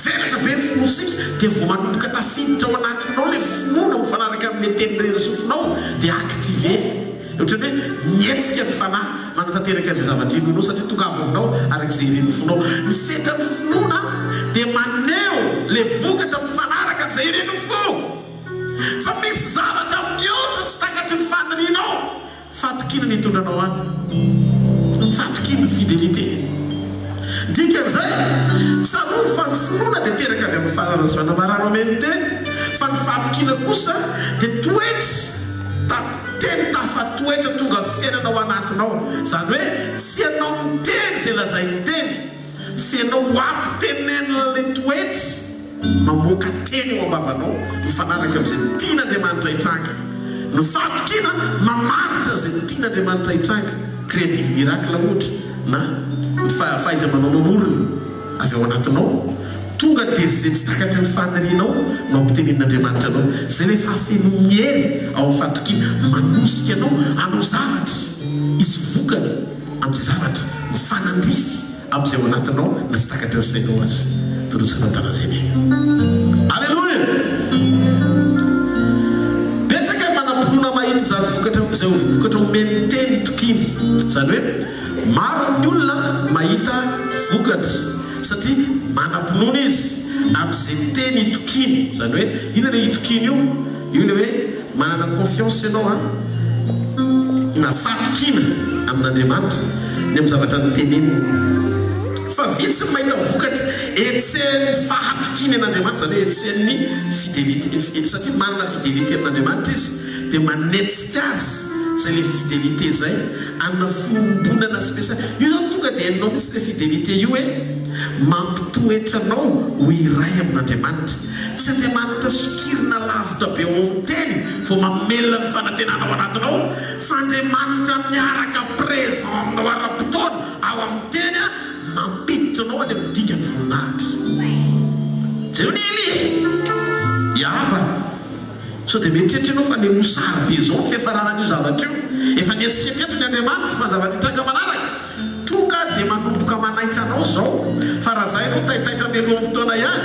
Velatra be ny finoantsika dia vao manomboka tafiditra ao anatinao ilay finoana mifanaraka amin'ny teny resofinao dia activé ohatran'ny hoe mietsika ny fanahy manatanteraka izay zavatra inoanao satria tonga avy aminao arak'izay ireny fonao. Ny fetrany finoana dia maneho ilay vokatra mifanaraka amin'izay ireny fo fa misy zavatra mihoatra tsy takatry ny fanirianao fatokina ny hitondranao any fatokina ny fidélité. Dikan'izay saroa fa ny finoana dia teraka avy amin'ny fahalalana sy fanambarana omeny teny fa ny fatokina kosa dia toetra teny tafatoetra tonga fiainana ao anatinao. Zany hoe tsy ianao miteny izay lazainy teny fianao ampitenen'ilay toetra mamoaka teny eo ambavanao mifanaraka amin'izay tian'Andriamanitra hitranga. Ny fahatokina mamaritra izay tian'Andriamanitra hitranga. Créative miracle ohatra na fahaiza manao mamorona avy ao anatinao, tonga dia zay tsy takatry ny fanirianao no ampitenenin'Andriamanitra anao. Zay le fahafenomy hery ao amin'ny fahatokina, manosika anao anao zavatra isy vokany amin'izay zavatra, mifanandrify amin'izay ao anatinao na tsy takatry ny sainao azy. Torotsana tarazany. Alleluia. Betsaka manam-ponoana mahita zany vokatra vokatra omeny teny tokiny. Zany hoe maro ny olona mahita vokatra satria manam-ponoana izy amin'izay teny tokiny. Zany hoe ina le itokiny io le hoe manana confiance ianao na fahatokina amin'Andriamanitra ny amin'ny zavatra nyteneniny. Fa vitsy mahita vokatra etsehan'ny fahatokiny an'Andriamanitra, zany hoe etsehan'ny fidélité, satria manana fidélité amin'Andriamanitra izy dia manetsika azy zay le fidélité zay anna fiombonana sy pesa. Io zany tonga dia hainao mihitsy le fidélité io hoe mampitoetranao ho iray amin'Andriamanitra. Tsy Andriamanitra sokirina lavitra be ao amin'ny teny vao mamelona ny fanantenana ao anatinao, fa Andriamanitra miaraka présent aminao ara-potoana ao amin'ny teny mampiditra anao any amin'ny dingany voninahitra. Zay ny Eli iaba so dia mieritreritra ianao fa le mosary be zao ny fiafaranan'io zavatra io efa nietsiketreto ny Andriamanitra fa ny zavatra hitranga manaraka, tonga dia manomboka manaitra anao zao. Fa raha zay anao tahitaitra mialohan'ny fotoana ihany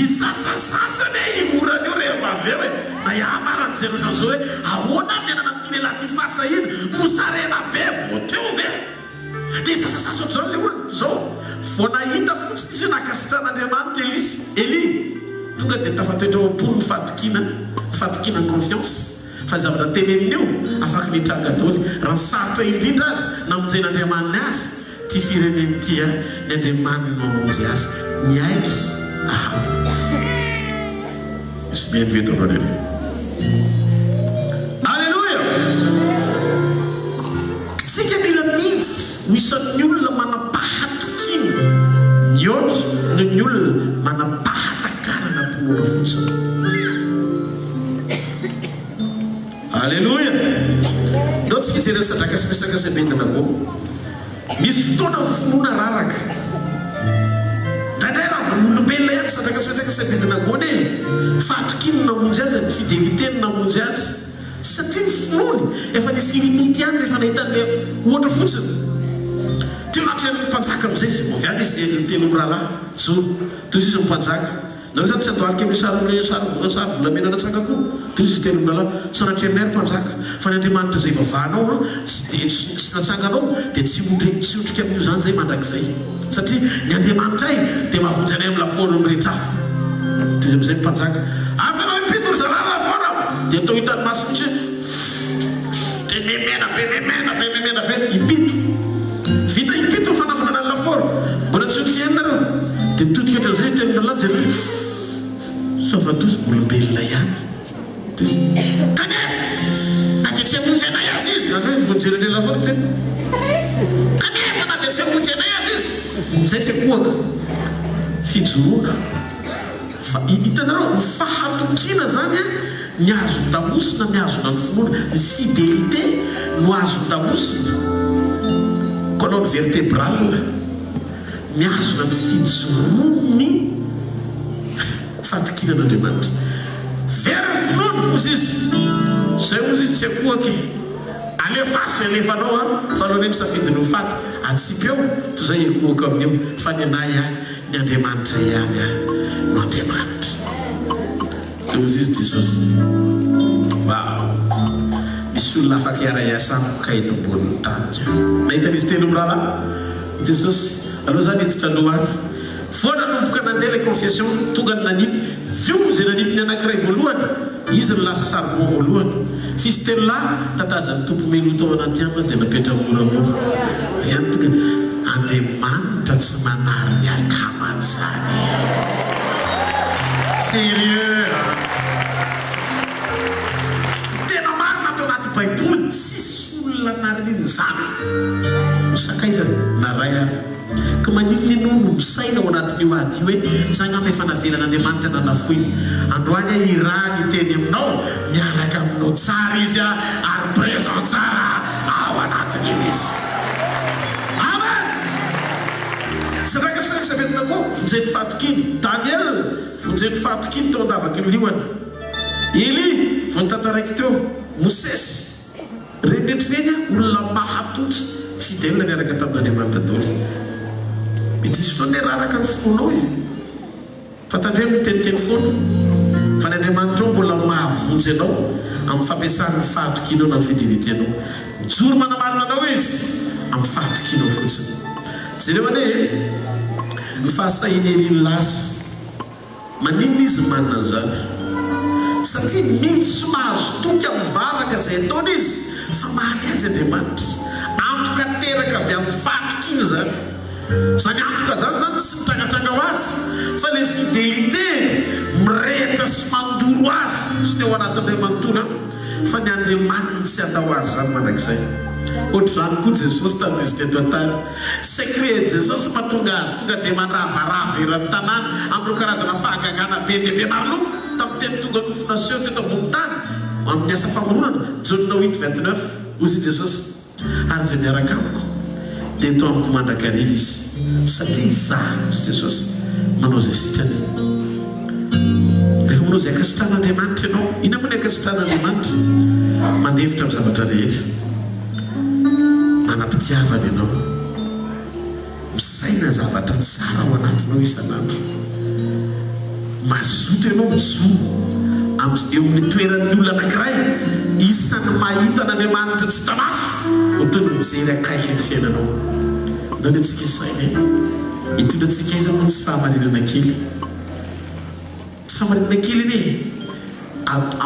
isasasasany imorana io rehefa avy eo na iamarany zay loatra zao hoe ahoana mianana ty lehilahy ty fasahiny mosarena be voateo ve dia sasasasa ohatr'izao le olona zao vao nahita fotsiny izy hoe nakasitran'Andriamanitra Eli tonga dia tafatoetra ao am-pony ny fahatokina ny confiance. Fa zavatra tenenin'io afaka nitranga daholo raha sarotra indrindra azy namonjen'Andriamanina azy ty fireneny tia ny Andriamanina mamonjy azy ny aiky ahabo misy mihetovety anao reny. Alleluia. Tsika mila miditra misan'ny olona manam-pahatokina ny oatra noho ny olona manam-pahatakarana mpinoana fotsiny. Alleluia. Ndao tsika ijery sadraka sy misaka sy bentina go misy fotoana finoana raraka dadray raha olombelona ihany sadraka sy misaka sy bentina go ne fahatokiny namonjy azy ny fidélité ny namonjy azy satria ny finoany efa nisy limity ihany rehefa nahitan'le ohatra fotsiny. Teo anatrany mpanjaka amin'izay izy moviany izy dia telo rahalahy zoro toy izy mpanjaka nareo zany tsy andohalika amin'ny sary volamena natsaka koa toy izy telo rahalahy sanatreminay mpanjaka fa ny Andriamanitra zay vavahanao dia tsy natsanganao dia tsy otrika amin'io zany zay mandrakizay satria ny Andriamanitra ay dia mahavonjy anay amin'ny lafaoro mirehetra afo. Toy izy amin'izay mpanjaka avy anao impito ry zalahy lafaoro dia atao hitany maso mihitsy dia memena be impito vita impito ny fanafanana ny lafaoro mbola tsy otrika ianareo dia mitodika ohatran'izay tenina lanja saovadozy olombelona ihany kanefa na dia tsy hamonjy anay azy izy zany hoe vonjerele lafaoro tena kanefa na dia tsy hamonjy anay azy izy zay tsy akohaka fijoroana. Fa hitanareo ny fahatokina zany ny azo damosina miazona ny finoana ny fidélité no azo damosina colonne vertébrale miazona ny fijoroany fahatokinan'Andriamanitra vera ny finoana fozy izy zay ozy izy tsy akohaky alefaso alefanao fa alohan'ny misafidiny ho faty atsipy eo toy zay akohaka amin'io fa ny anay ny Andriamanitra ihany no Andriamanitra. Tozy izy Jesosy wow misy olona afaka iara-iasako ka eto ambonin'ny tany nahitan'izy telo mirahalahy Jesosy aloha zany hiditra aloha foana nomboka nandeha le confession tonga ny nanipy zio zay nanipy ny anankiray voalohany izy ny lasa saribon voalohany fisy telo lahy tatazany tompo meloto ao anaty amina dia napetra moramora ihany tonga Andriamanitra tsy manary ny akamany zany sérieux tena marina atao anaty baiboly tsisy olona nariny zany sakaizany na ray ary ka maninona ianao no misaina ao anatin'io ady hoe zagny efa navelan'Andriamanitra nanafoiny androany iraha ny teny aminao miaraka aminao tsara izy ary présent tsara ao anatin'io izy. Amen. Saraka fisarisaventina koa vonjeny fahatokiny Daniel vonjeny fahatokiny tao andavaky ny liona Eli vontantaraiky teo Mosesy renetreny olona mahatoky fidèle niaraka tamin'Andriamanitra daholo. Mety isy fotoana raraka ny fonao io fatandreo miteniteny foana fa ny Andriamanitra mbola mahavonjy anao amin'ny fampiasana ny fahatokinao na ny fidelité anao mijoro manamarina anao izy amin'ny fahatokinao fotsiny. Zay reo ane ny fahasahiny Eli lasa maninona izy manana an'izany satria mihitsy mahazo toky amin'ny vavaka izay ataony izy fa mahaly azy Andriamanitra antoka teraka avy amin'ny fahatokiny zany zany antoka zany tsy mitrangatranga ho azy fa le fidélité mirehitra sy mandoro azy sy ny ao anatin'ilay manontona fa ny Andriamanitra tsy atao azy zany manak'izay. Ohatry zany koa Jesosy tamin'izy teto an-tany secret Jesosy mahatonga azy tonga dia mandravarava eran'ny tanàna amin'ireo karazana fahagagana be dia be maro loko tamin'ny teny tonga nofona seho teto ambony tany amin'ny asa famoronana Jean 8:29 ozy Jesosy ary izay miaraka amiko dia eto amiko mandrakariva izy satria izaho Jesosy manao izay sitrany. Rehefa manao izay akasitran'Andriamanitra ianao ina moa ny akasitran'Andriamanitra mandevitra amin'ny zavatra rehetra manam-pitiavana ianao misaina zavatra tsara ao anatinao isan'andro mazoto ianao mijoro eo amin'ny toeran'ny olona anankiray isan'ny mahita n'Andriamanitra tsy tamafo ohatony mijery akaiky ny fiainanao dany antsika isaina hitondratsika izy moa tsy fahamarinana kely tsy fahamarinana kely iny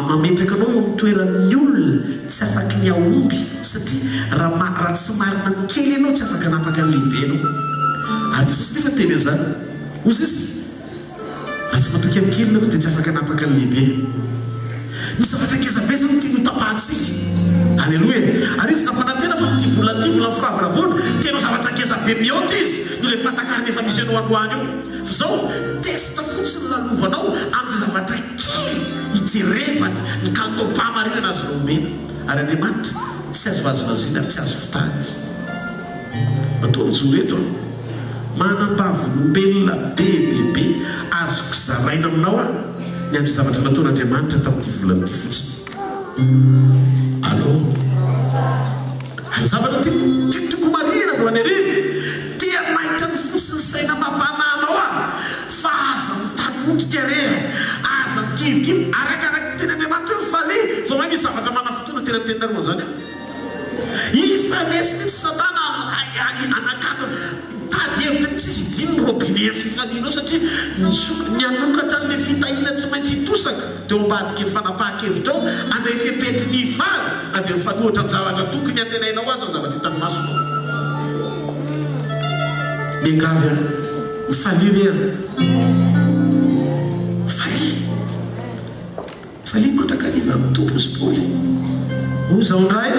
amametraka anao eo amin'ny toeran'ny olona tsy afaka ny aomby satria raha tsy marina ny kely ianao tsy afaka napaka ny lehibe anao ary Jesosy nefa teny an'izany ozy izy raha tsy matoky amin'ny kely ianao dia tsy afaka napaka ny lehibe. Ny zavatra kezabezany tia notapahantsika alleloia ary izy nampanantena fa ty volany firaviravona tianao zavatra kezabe miaoty izy no le fantakariny efa misy anao androany io fa zao testa fotsiny lalovanao amin'ny zavatra kely hijerevany ny kalitao-pahamarinana azy nomena ary Andriamanitra tsy azo vazivazina ary tsy azo fitahana izy matoa mijoro eto manam-bavolombelona be dia be azoko zaraina aminao a ny amin'ny zavatra nataon'Andriamanitra tamin'ity volana ity fotsiny. Allô ary zavatra tiako marina androany arivo tia mahita ny fotsiny saina mampananao a fa aza mitanondrika rera aza mikivikivy arakaraka teny Andriamanitra io faly fa hoe misy zavatra manafotoana tena teninareo zany ifanesi mitsy satana anakato tady hevitra mitsy izy dimy robinet fifaninao satria ny anokatra n'le fitahina tsy maintsy hitosaka dia ambadiky ny fanapahan-kevitra ao andray fepetry ny faly na dia mifanohatra ny zavatra tokony antenainao azy ny zavatra hitany masonao miangavy a mifaliry a faly mandrakariva amin'ny tompo sy poly ho zao ndray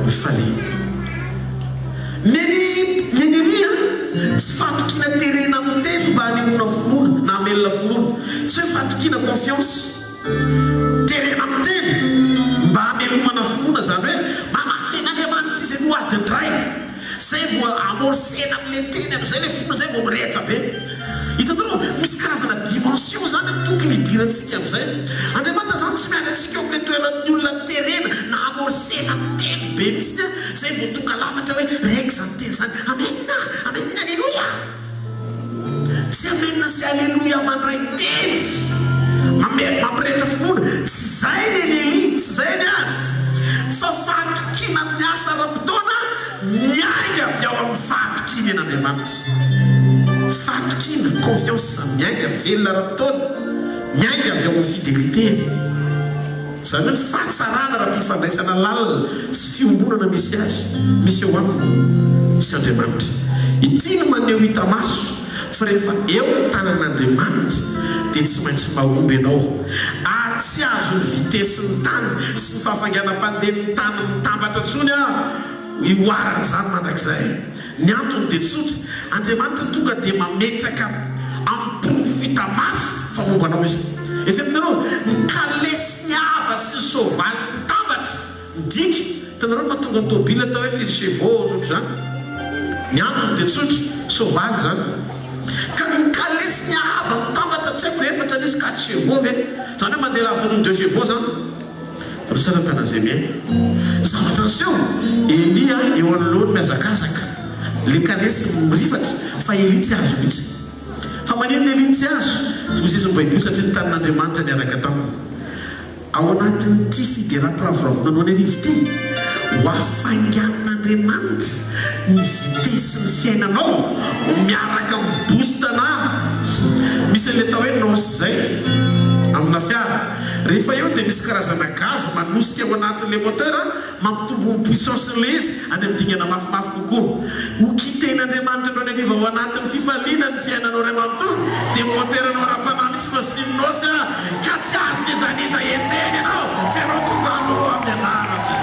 mifaly neniria tsy fatokina terena amin'ny teny mba hanemona fonona na amelona fonona tsy hoe fatokina confiance terena amin'ny teny mba hamelomana fonona zany hoe manatena Andriamanitra izy no adindray zay vo amorsena amin'le teny amin'izay le fonona zay vo mirehitra be hitanao misy karazana dimension zany tokony hidirantsika amin'izay Andriamanitra zany tsy miala antsika eo amin'ny toeran'ny olona terena na amorsena amin'ny teny be mihitsy zay vo tonga lavatra hoe raiky zany teny zany amenna alleluia tsy amenna sy alleluia mandray teny mampirehitra fonona tsy zay ny Eli tsy zay ny azy fa fatokina amin'ny asa ra-potoana miainga avy ao amin'ny fatokina an'Andriamanitra fatokina confiance miainga velona ra-potoana miainga avy ao amin'ny fidélité zany hoe ny fahatsarana raha mpifandraisana lalina sy fiombonana misy azy misy eo aminy sy Andriamanitra ity no maneho hita maso fa rehefa eo ny tanan'Andriamanitra dia tsy maintsy mahomby ianao ary tsy azo azo ny vitesiny tany sy ny fahafanganam-pandehan'ny tany mitambatra ntsony ioarana zany mandrakizay. Ny antony dia tsotra, Andriamanitra tonga dia mametraka amin'ny profita mafy fa mombanao izy. Eritreretinareo kalesy ny aba sy ny soavaly mitambatra midika. Hitanareo mahatonga ny tôbila atao hoe fil chevaux ohatry zany. Ny antony dia tsotra, soavaly zany. Ka ny kalesy ny aba mitambatra tsy haiko efatra nisy 4 chevaux ve zany hoe mandeha lavitra noho 2 chevaux zany. Tarosara tanazay miaina zavatra nseho Elia eo anoloany miazakazaka le kalesy mirifatra fa Elia tsy azo mihitsy. Fa manino Elia tsy azo ozy izy ny Baiboly satria ny tanin'Andriamanitra niaraka taminy. Ao anatin'ity fidera-piravoravoana anao ny arivo ity ho afangan'Andriamanitra ny vitesy ny fiainanao miaraka mibostana. Misy le tao hoe nosy zay amina fiara. Rehefa eo dia misy karazana gaz manosika ao anatin'le moteur mampitombo ny puissance le izy any amidingana mafimafy kokoa. Ho kiten'Andriamanitra anao ny ariva ao anatin'ny fifaliana ny fiainanao ray manontolo dia moteranao ara-panahy misy masinosy ka tsy azo izaniza etseny ianao fa ianao tonga aloha amin'ny anaratra.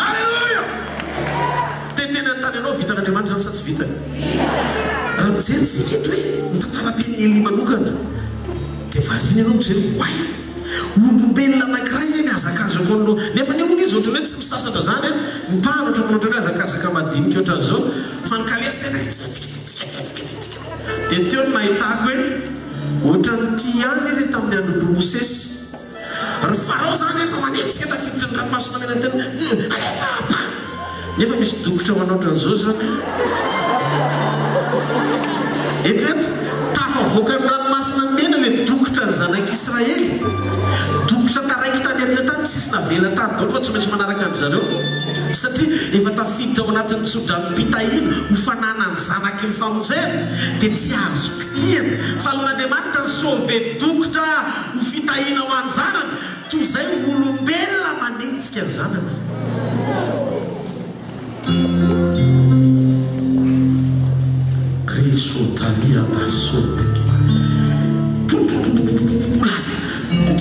Alleluia! Teteny an-tany ianao vitan'Andriamanitra zany sa tsy vitany? Raha mijery tsika eto hoe ny tantara-pen'ny Elia manokana dia variny ianao mijery hoay olombelona anankiray hoe miazakazaka anao nefa ny ony izy ohatrany hoe tsy misasatra zany mipahanatra manatra hoe azakazaka madinika ohatran'izao fa ny kalesy tena dia teo ny nahitako hoe ohatran'ity ihany re tamin'ny andro Mosesy. Ry Farao zany efa manentsika tafiditra ny ranomasina mena tena alefapa nefa misy dokotra manaotran'izao zany etreto tafavoaka ny ranomasina mena le dokotra ny zanak'Israely. Dokotra taraiky tany arina tany tsisy navela tany daholo fa tsy maintsy manaraka ny zareo satria efa tafiditra ao anatin'ny tsodrany mpitahina ho fanana ny zanaky ny famonjena dia tsy azo kitiana fa alohan'Andriamanitra ny sauve dokotra ho fitahina ho any zanany toy izay olombelona manentsika ny zanany. Sotalia basote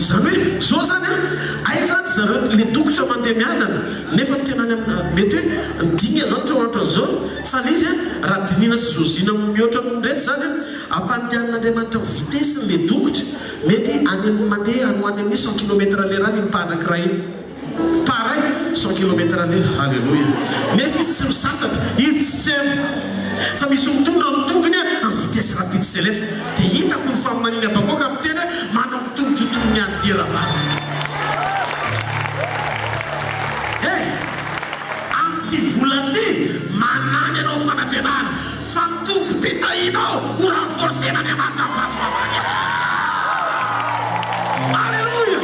zany hoe zao zany ay zany zareo le dokotra mandeha miadana nefa ny tena mety hoe midiny zany ohatra ohatran'izao fa izy raha dinina sy zozina mihoatra ndraiky zany ampandehan'Andriamanitra vitesiny le dokotra mety any mandeha any hoany amin'ny 100 km/h ny mpanankiray paray 100 km/h. Halleluia! Nefa izy tsy misasatra izy tsy tsemboka fa misy mitondra amin'ny tongony amin'ny vitesy rapide céleste dia hitako ny famaniny abakoaka amin'ny tena manao mitongotra toy ny andira vazy. Amin'ity vola ty manany ianao fanantenana fa mitombo pitahinao ho renforcena Andriamanitra fahasoavany. Alleluia!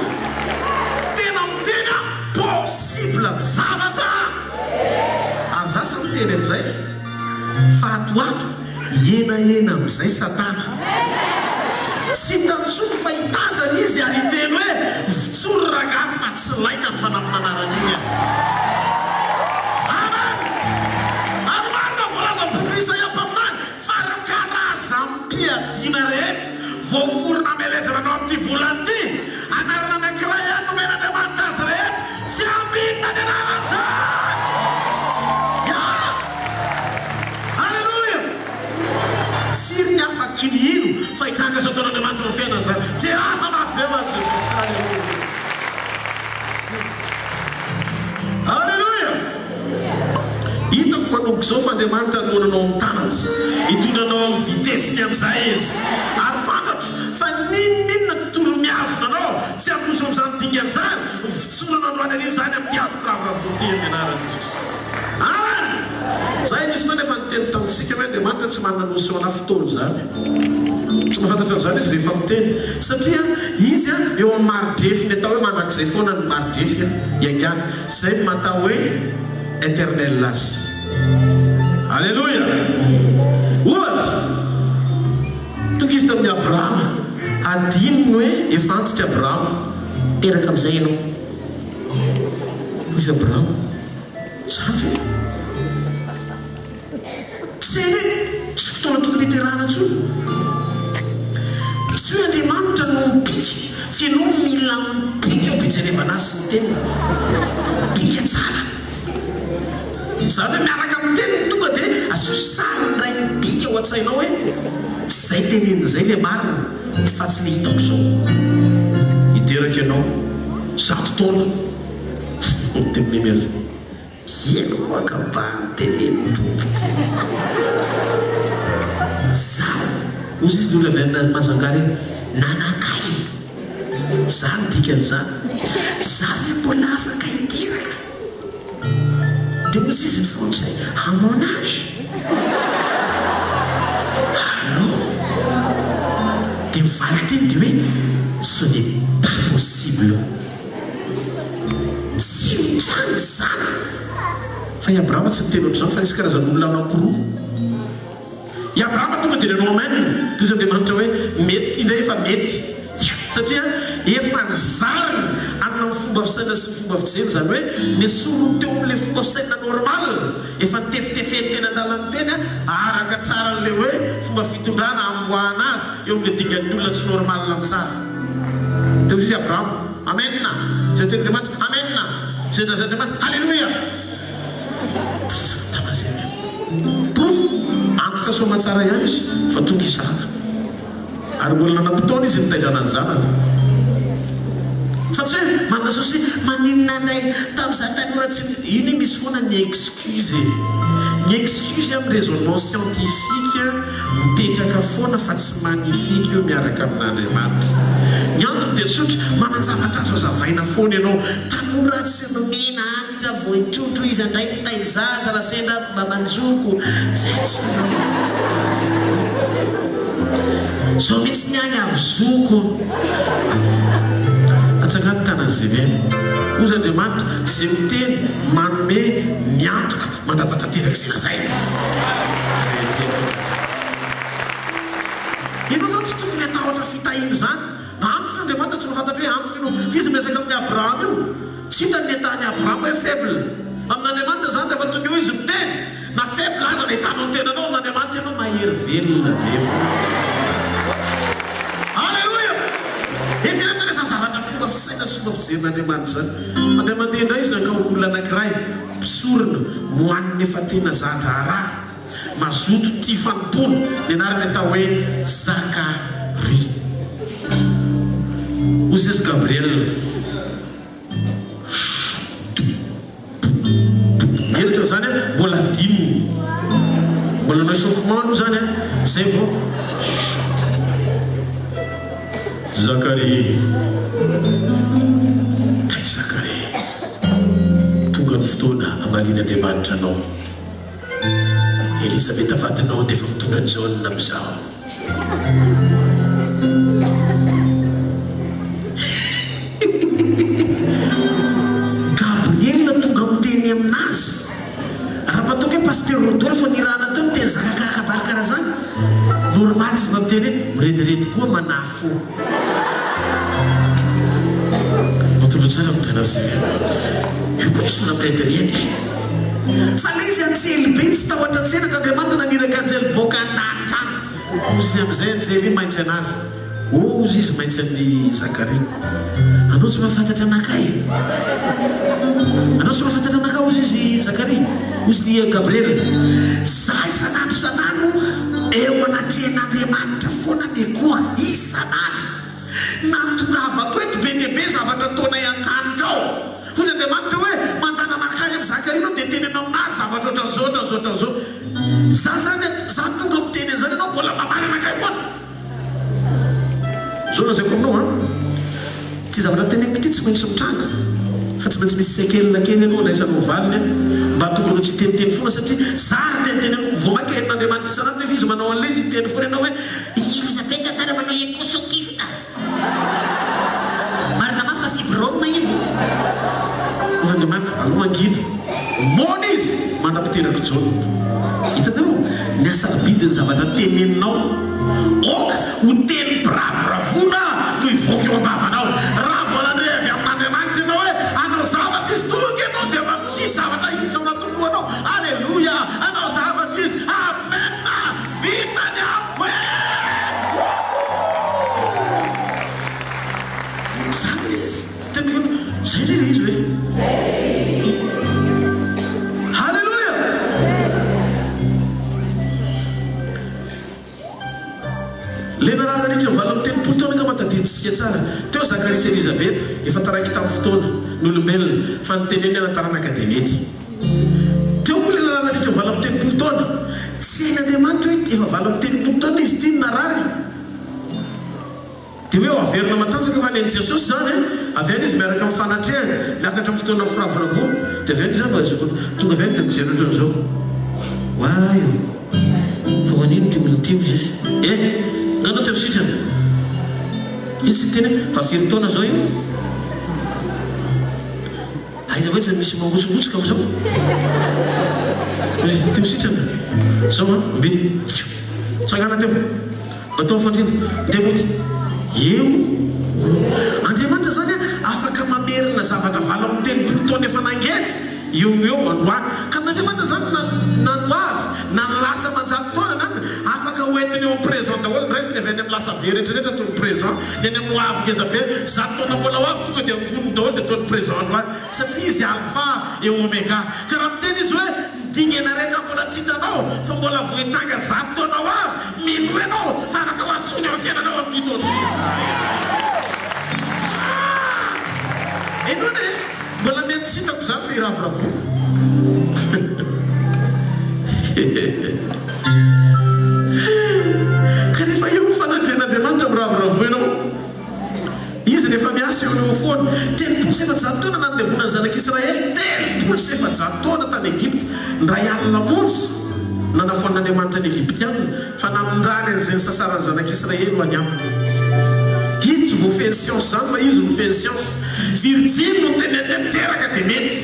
Tena mitena possible zavatra ary za sa miteny amin'izay fatoato enahena amin'izay Satana tsy tantsony fahitazana izy ary teny hoe vitsory ragary fa tsy laitra ny fanampinanarany iny. Amen! Ary marina voalaza boky Isaia mpaminany fa karaza mpiadiana rehetra voaforona amelezananao amin'ity volany ity anarana anankiray ihany nomena Andriamanitra azy rehetra tsy ambinina ny anarany zany. Kinihino fa hitranga zao taon'Andriamanitra ny fiainana zany dia hafa mafy be mantsy Jesosy. Alleluia! Hitako manomboka izao fa Andriamanitra noananao amin'ny tanany hitondranao amin'ny vitesiny amin'izay izy ary fantatro fa ninninona tontolo miazona anao tsy amloso amin'izany dingana zany vitsorana androany arivo zany amin'ny ady firavoravoty amin'ny anarana Jesosy. Amen! Zay misy fotoana efa niteny tamintsika hoe Andriamanitra tsy manana notion na fotoana zany. Tsy mahafantatra an'izany izy rehefa miteny satria izy eo amin'ny maridrefiny atao hoe mandrakizay foana ny maridrefy iangana zay matao hoe éternel azy. Alleluia! Ohatra tonga izy tamin'ny Abrahama adininy hoe efa antitra Abrahama teraka amin'izay ianao izy Abrahama zany tsy tsy fotoana tokony hiterahana ntsony tsy hoe Andriamanitra no mipiky Tianao mila mipika ampijerevana azy ny teny. Pika tsara. Zany hoe miaraka amin'ny teny tonga dia azo sary ny ray mipika ao an-tsainao hoe zay teneniny zay le marina fa tsy ny hitako zao. Hiteraka ianao 100 taona dia mimery kieko koa kabany teneny tompo zaho ozy izy ny olona avy mazangary nanakay zany dikan'izany za ve mbola afaka hiteraka dia ozy izy ny fontsay amonage allo dia mivaly teny dia hoe ce n'est pas possible tsy mitrany zany fa i Abrahama tsy niteny ohatr'izany fa nisy karazan'olona anankiroa. I Abrahama tonga dia nanao amen toy izy Andriamanitra hoe mety indray efa mety satria efa nizariny anona amin'ny fomba fisaina sy ny fomba fijery zany hoe nesorony teo amin'ilay fomba fisaina normal efa nitefitefeny teny an-dalany teny araka tsara n'ilay hoe fomba fitondrana amboahana azy eo amin'ilay dingan'ny olona tsy normal amin'izany. Teo izy Abrahama amenna zay teny Andriamanitra amenna zay ndazy Andriamanitra halleluia antitra somatsara ihany izy fa tonga Isaka ary mbola nanam-potoana izy nitaizana ny zanany fa tsy hoe manana sosy maninona anay tamin'iza tanora tsy iny misy foana ny excuse amin'ny raisonnement scientifique mipetraka foana fa tsy magnifique io miaraka amin'Andriamanitra. Ny antony dia sotra manan-zavatra azo azavaina foana ianao tanora tsy nomena antitra vohitrotro izy andray nitaizaza raha sendra babanjoko zao mihitsy ny any avy zoko atsangany tanan'izay ozy Andriamanitra zay miteny manome miantoka mandrapatanteraka izay lazaina. Ianao zany tsy tokony atahotra fitahiny zany na antony Andriamanitra tsy mahafantatra hoe antony no fizy miresaka amin'ny Abrahama io tsy hitany netahan'ny Abrahama hoe faible amin'Andriamanitra zany rehefa tonga eo izy miteny na faible aza ny etanao ny tenanao amin'Andriamanitra ianao mahery velona ve. Halleluia etiratra rehefa zavatra fomba fisaina sy fomba fijerin'Andriamanitra zany Andriamanitra indray izy nankaolona anankiray mpisorona moaniny efa tena zahatra mazoto tia fanompona ny anarany atao hoe Zakary ozy izy Gabriel elatra zany mbola dimy mbola no échauffement zany zay vao Zakary tay Zakary tonga ny fotoana amalian'Andriamanitra anao. Elisabeth avatinao dia efa mitondra ny Jaune amin'izao. Gabriel tonga miteny aminazy raha matoka hoe pasteur Rodolphe nirahana teo miteny zakakarakabary karaha zany normal izy mamiteny hoe mirediredy koa manafo matolotsara mitena azy io koa isona mirediredy fa le izy anjely be tsy tahotra tsenatra Andriamanitra naniraka anjely boaka an-danitra ozy amin'izay anjely maintsy anazy ozy izy maintsy an'ny Zakary anao tsy mahafantatra anakay ozy izy Zakary ozy ny Gabriel za isanandro eo anatrehan'Andriamanitra foana mekoa isanandro nantongavako eto be dia be zavatra taona ian-tanitra ao fozy Andriamanitra hoe mandana makany amin'ny Zakary anao dia tenenao aminazy zavatra ohatran'izao za zany za tonga miteny an'izany anao mbola mamary anakay foana zao lazaiko aminao ty zavatra teneko ty tsy maintsy mitranga fa tsy maintsy misy sekelina kely anao raisanao valiny mba tokony tsy teniteny foana satria zary teniteny anao vao mankerin'Andriamanitra isanandro nefa izy manao an'ilay izy teny foana ianao hoe Elisabeth atara manao ekosokista marina mafa fibrome iny ozy Andriamanitra aloha angidy mona izy mandrapiteraka Jaune hitanareo ny asabidiny zavatra teneninao oka ho teny bravravona no ivoaka eo ambavanao raha voalandre avy amin'Andriamanitra ianao hoe anao zavatra izy tonga ianao dia tsisy zavatra hiditra ao anaty lohanao alleluia anao zavatra izy amena vitany apoe zay le izy hoe halleloia. le narana ritra vala amin'ny telopolo taona ka matadiditsika tsara teo Zakaria sy Elizabeta efa taraiky tamin'ny fotoana n'olombelona fa niteneny anatarana dia mety teo koa le narana ritra vala amin'ny telopolo taona tsy ain'Andriamanitra hoe efa vala amin'ny telopolo taona izy tia narary dia hoe averina matanjaka fa nen'i Jesosy zany avy any izy miaraka amin'ny fanatrehana miakatra amin'ny fotoana firavoravo dia avy any izy zany tonga avy any dia mijery ohatran'izao way fa manino timolotimo izy ngano teo sitrana izy teny fa firy taona zao io aiza hoe tsy misy mangotsokotsoka am'izao teo sitrana zao mbe tsangana teo atao fandrina ndemoty eo Andriamanitra zany afaka mamerina zavatra vala amin'ny telopolo taona efa nangetsy eo androany ka n'Andriamanitra zany nanoavy nanlasa manjary taona nany afaka hoentiny eo présent daholo ndraisy ny avy any amin'ny lasa be rehetrarehetra tony présent ny any amin'ny hoavy ngeza be zato taona mbola hoavy tonga dia ambony daholo dia tony présent androany satria izy alpha eo omega ka raha miteny izy hoe midingana rehetra mbola tsy hitanao fa mbola voitanga zato taona hoavy mino ianao fa afaka hoantsony eo fiainanao amin'ity taona eno ne mbola mety tsy hitako zany fa iravoravoko ka rehefa eo fanatren'Andriamanitra miravoravo ianao izy rehefa miasa eo eo foana 37 taona nandevona ny zanak'Israely 37 taona tany Egypte ndray alina montsy nanafoan'Andriamanitra ny Egyptianina fa namindrany an'izay ny sasaran'ny zanak'Israely ho any aminy izy tsy voafeny science zany fa izy no feny science virgile no teneniny miteraka dia mety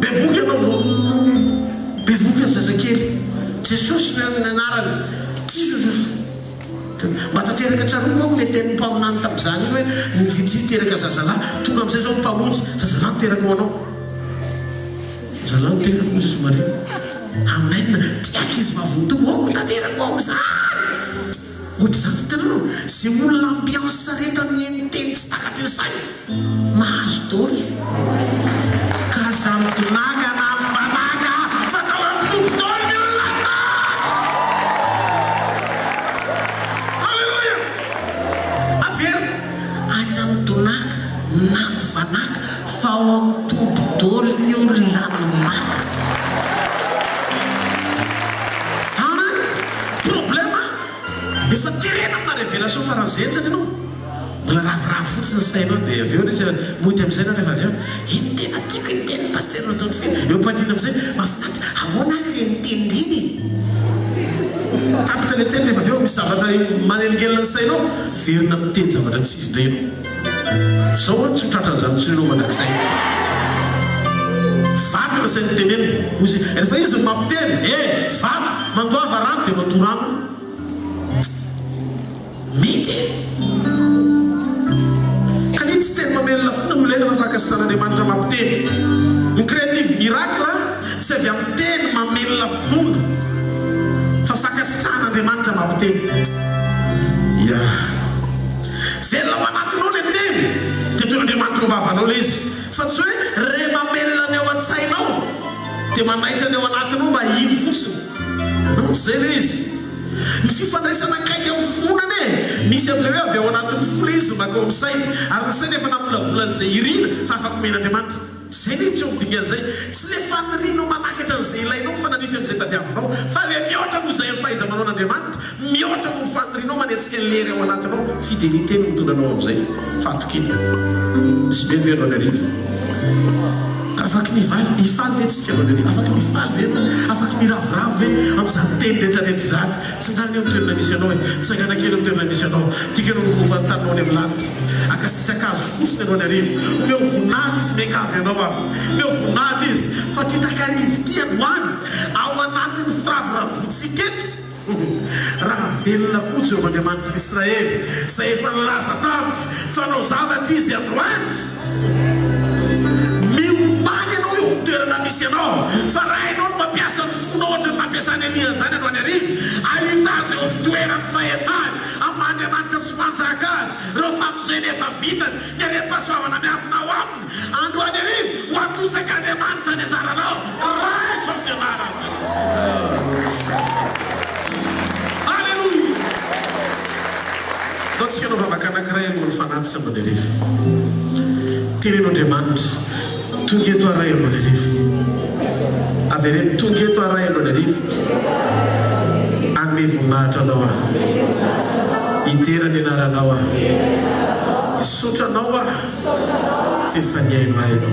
bevoky ianao vao bevoky azy zazakely Jesosy ny anarany ty Jesosy mba tanteraka tsara moako le teny mpaminany tamin'izany iny hoe ny virgile teraka zazalahy tonga amin'izay zao mpamonjy zazalahy niteraka ho anao zazalahy niteraka ho Jesosy Maria amen tiaka izy mavonto moako tanteraka ho amin'izany ohatra zany tsy tenanao zay olona ambiansa rehetra mihaino teny tsy takatry ny sainy mahazo dôly ka za mitonaka na mifanaka fatao amin'ny tompo-dôly ny olona halleloia averiko aza mitonaka na mifanaka fa ao amin'ny tompo-dôly ny olona nomaka efa terena amina révélation faranzentsany ianao mbola ravoravo fotsiny ny sainao dia avy eo resy moty amin'izay na rehefa avy eo iny tena tiako ny teny paster natao fe eo ampadrina amin'izay mafinaritra ahoana ny le nitenyriny tapitra le teny rehefa avy eo misy zavatra manelingelina ny sainao verina miteny zavatra tsy izy ndray ianao zao a tsy hotratrany zany tsy ianao manakizay vato na sainy tenenina ozy rehefa izy mampiteny vato mandoava rano dia manto rano mety ka ny tsy teny mamelona fona nolena fa fakasitan'Andriamanitra mampiteny ny créative miracle tsy avy amin'ny teny mamelona fonona fa fakasitan'Andriamanitra mampiteny ya velona ao anatinao le teny dia toen'Andriamanitra ovavanao le izy fa tsy hoe re mamelona ny ao an-tsainao dia manaitra ny ao anatinao mba iny fotsiny zay le izy ny fifandraisana kaiky amin'ny fonana misy amin'ilay hoe avy ao anatin'ny frizy maka ao amin'ny saina ary ny saina efa namolavolan'izay irina fa afaka omen'Andriamanitra zay le tsy eo midingan'izay tsy le fanirianao manakatra n'izay ilainao fa nanify amin'izay tadiavinao fa le mihoatra moa izay fahaiza manao n'Andriamanitra mihoatra moa fanirianao manetsika lery ao anatinao fidélité no mitondranao amin'izay fatokiny sy be nyverino any arivo ka afaka mifaly ve tsika mandeha afaka mifaly ve afaka miravoravo ve amin'izany teny rehetrarehetra zany tsangana eo amin'ny toerana misy anao tsangana kely amin'ny toerana misy anao tika anao nofofantanao any amin'ny lanitra akasitraka azo fotsiny anao any arivo meo vonady izy miangavy anao a meo vonady izy fa ty takarivo ty androany ao anatin'ny firavoravotsika eto raha velona kotsy eo Andriamanitra Israely zay efa nilaza tamiko fanao zavatra izy androany miomany anao eo toerana misy anao fa raha ianao no mampiasa ny fona ohatra ny mampiasany Elia zany anao any arivo ahita azy eo amin'ny toerany fahefany amany andriamanitra tsy manjaka azy reo famonjeny efa vitany ny arem-pahasoavana miafinao aminy androany arivo ho atosaka andriamanitra ny anjaranao raha amin'ny anarany Alleluia. Ataontsika no vavaka anankiray alohan'ny fanatitra androany arivo teneno andriamanitra tonga eto aray androany arivo avereny tonga eto aray androany arivo anome voninahitra anao hidera ny anaranao isotranao fefaniaino hainao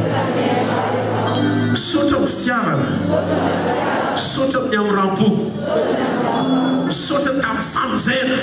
misotra amin'ny fitiavana misotra amin'ny amoram-po misotra tamin'ny famonjena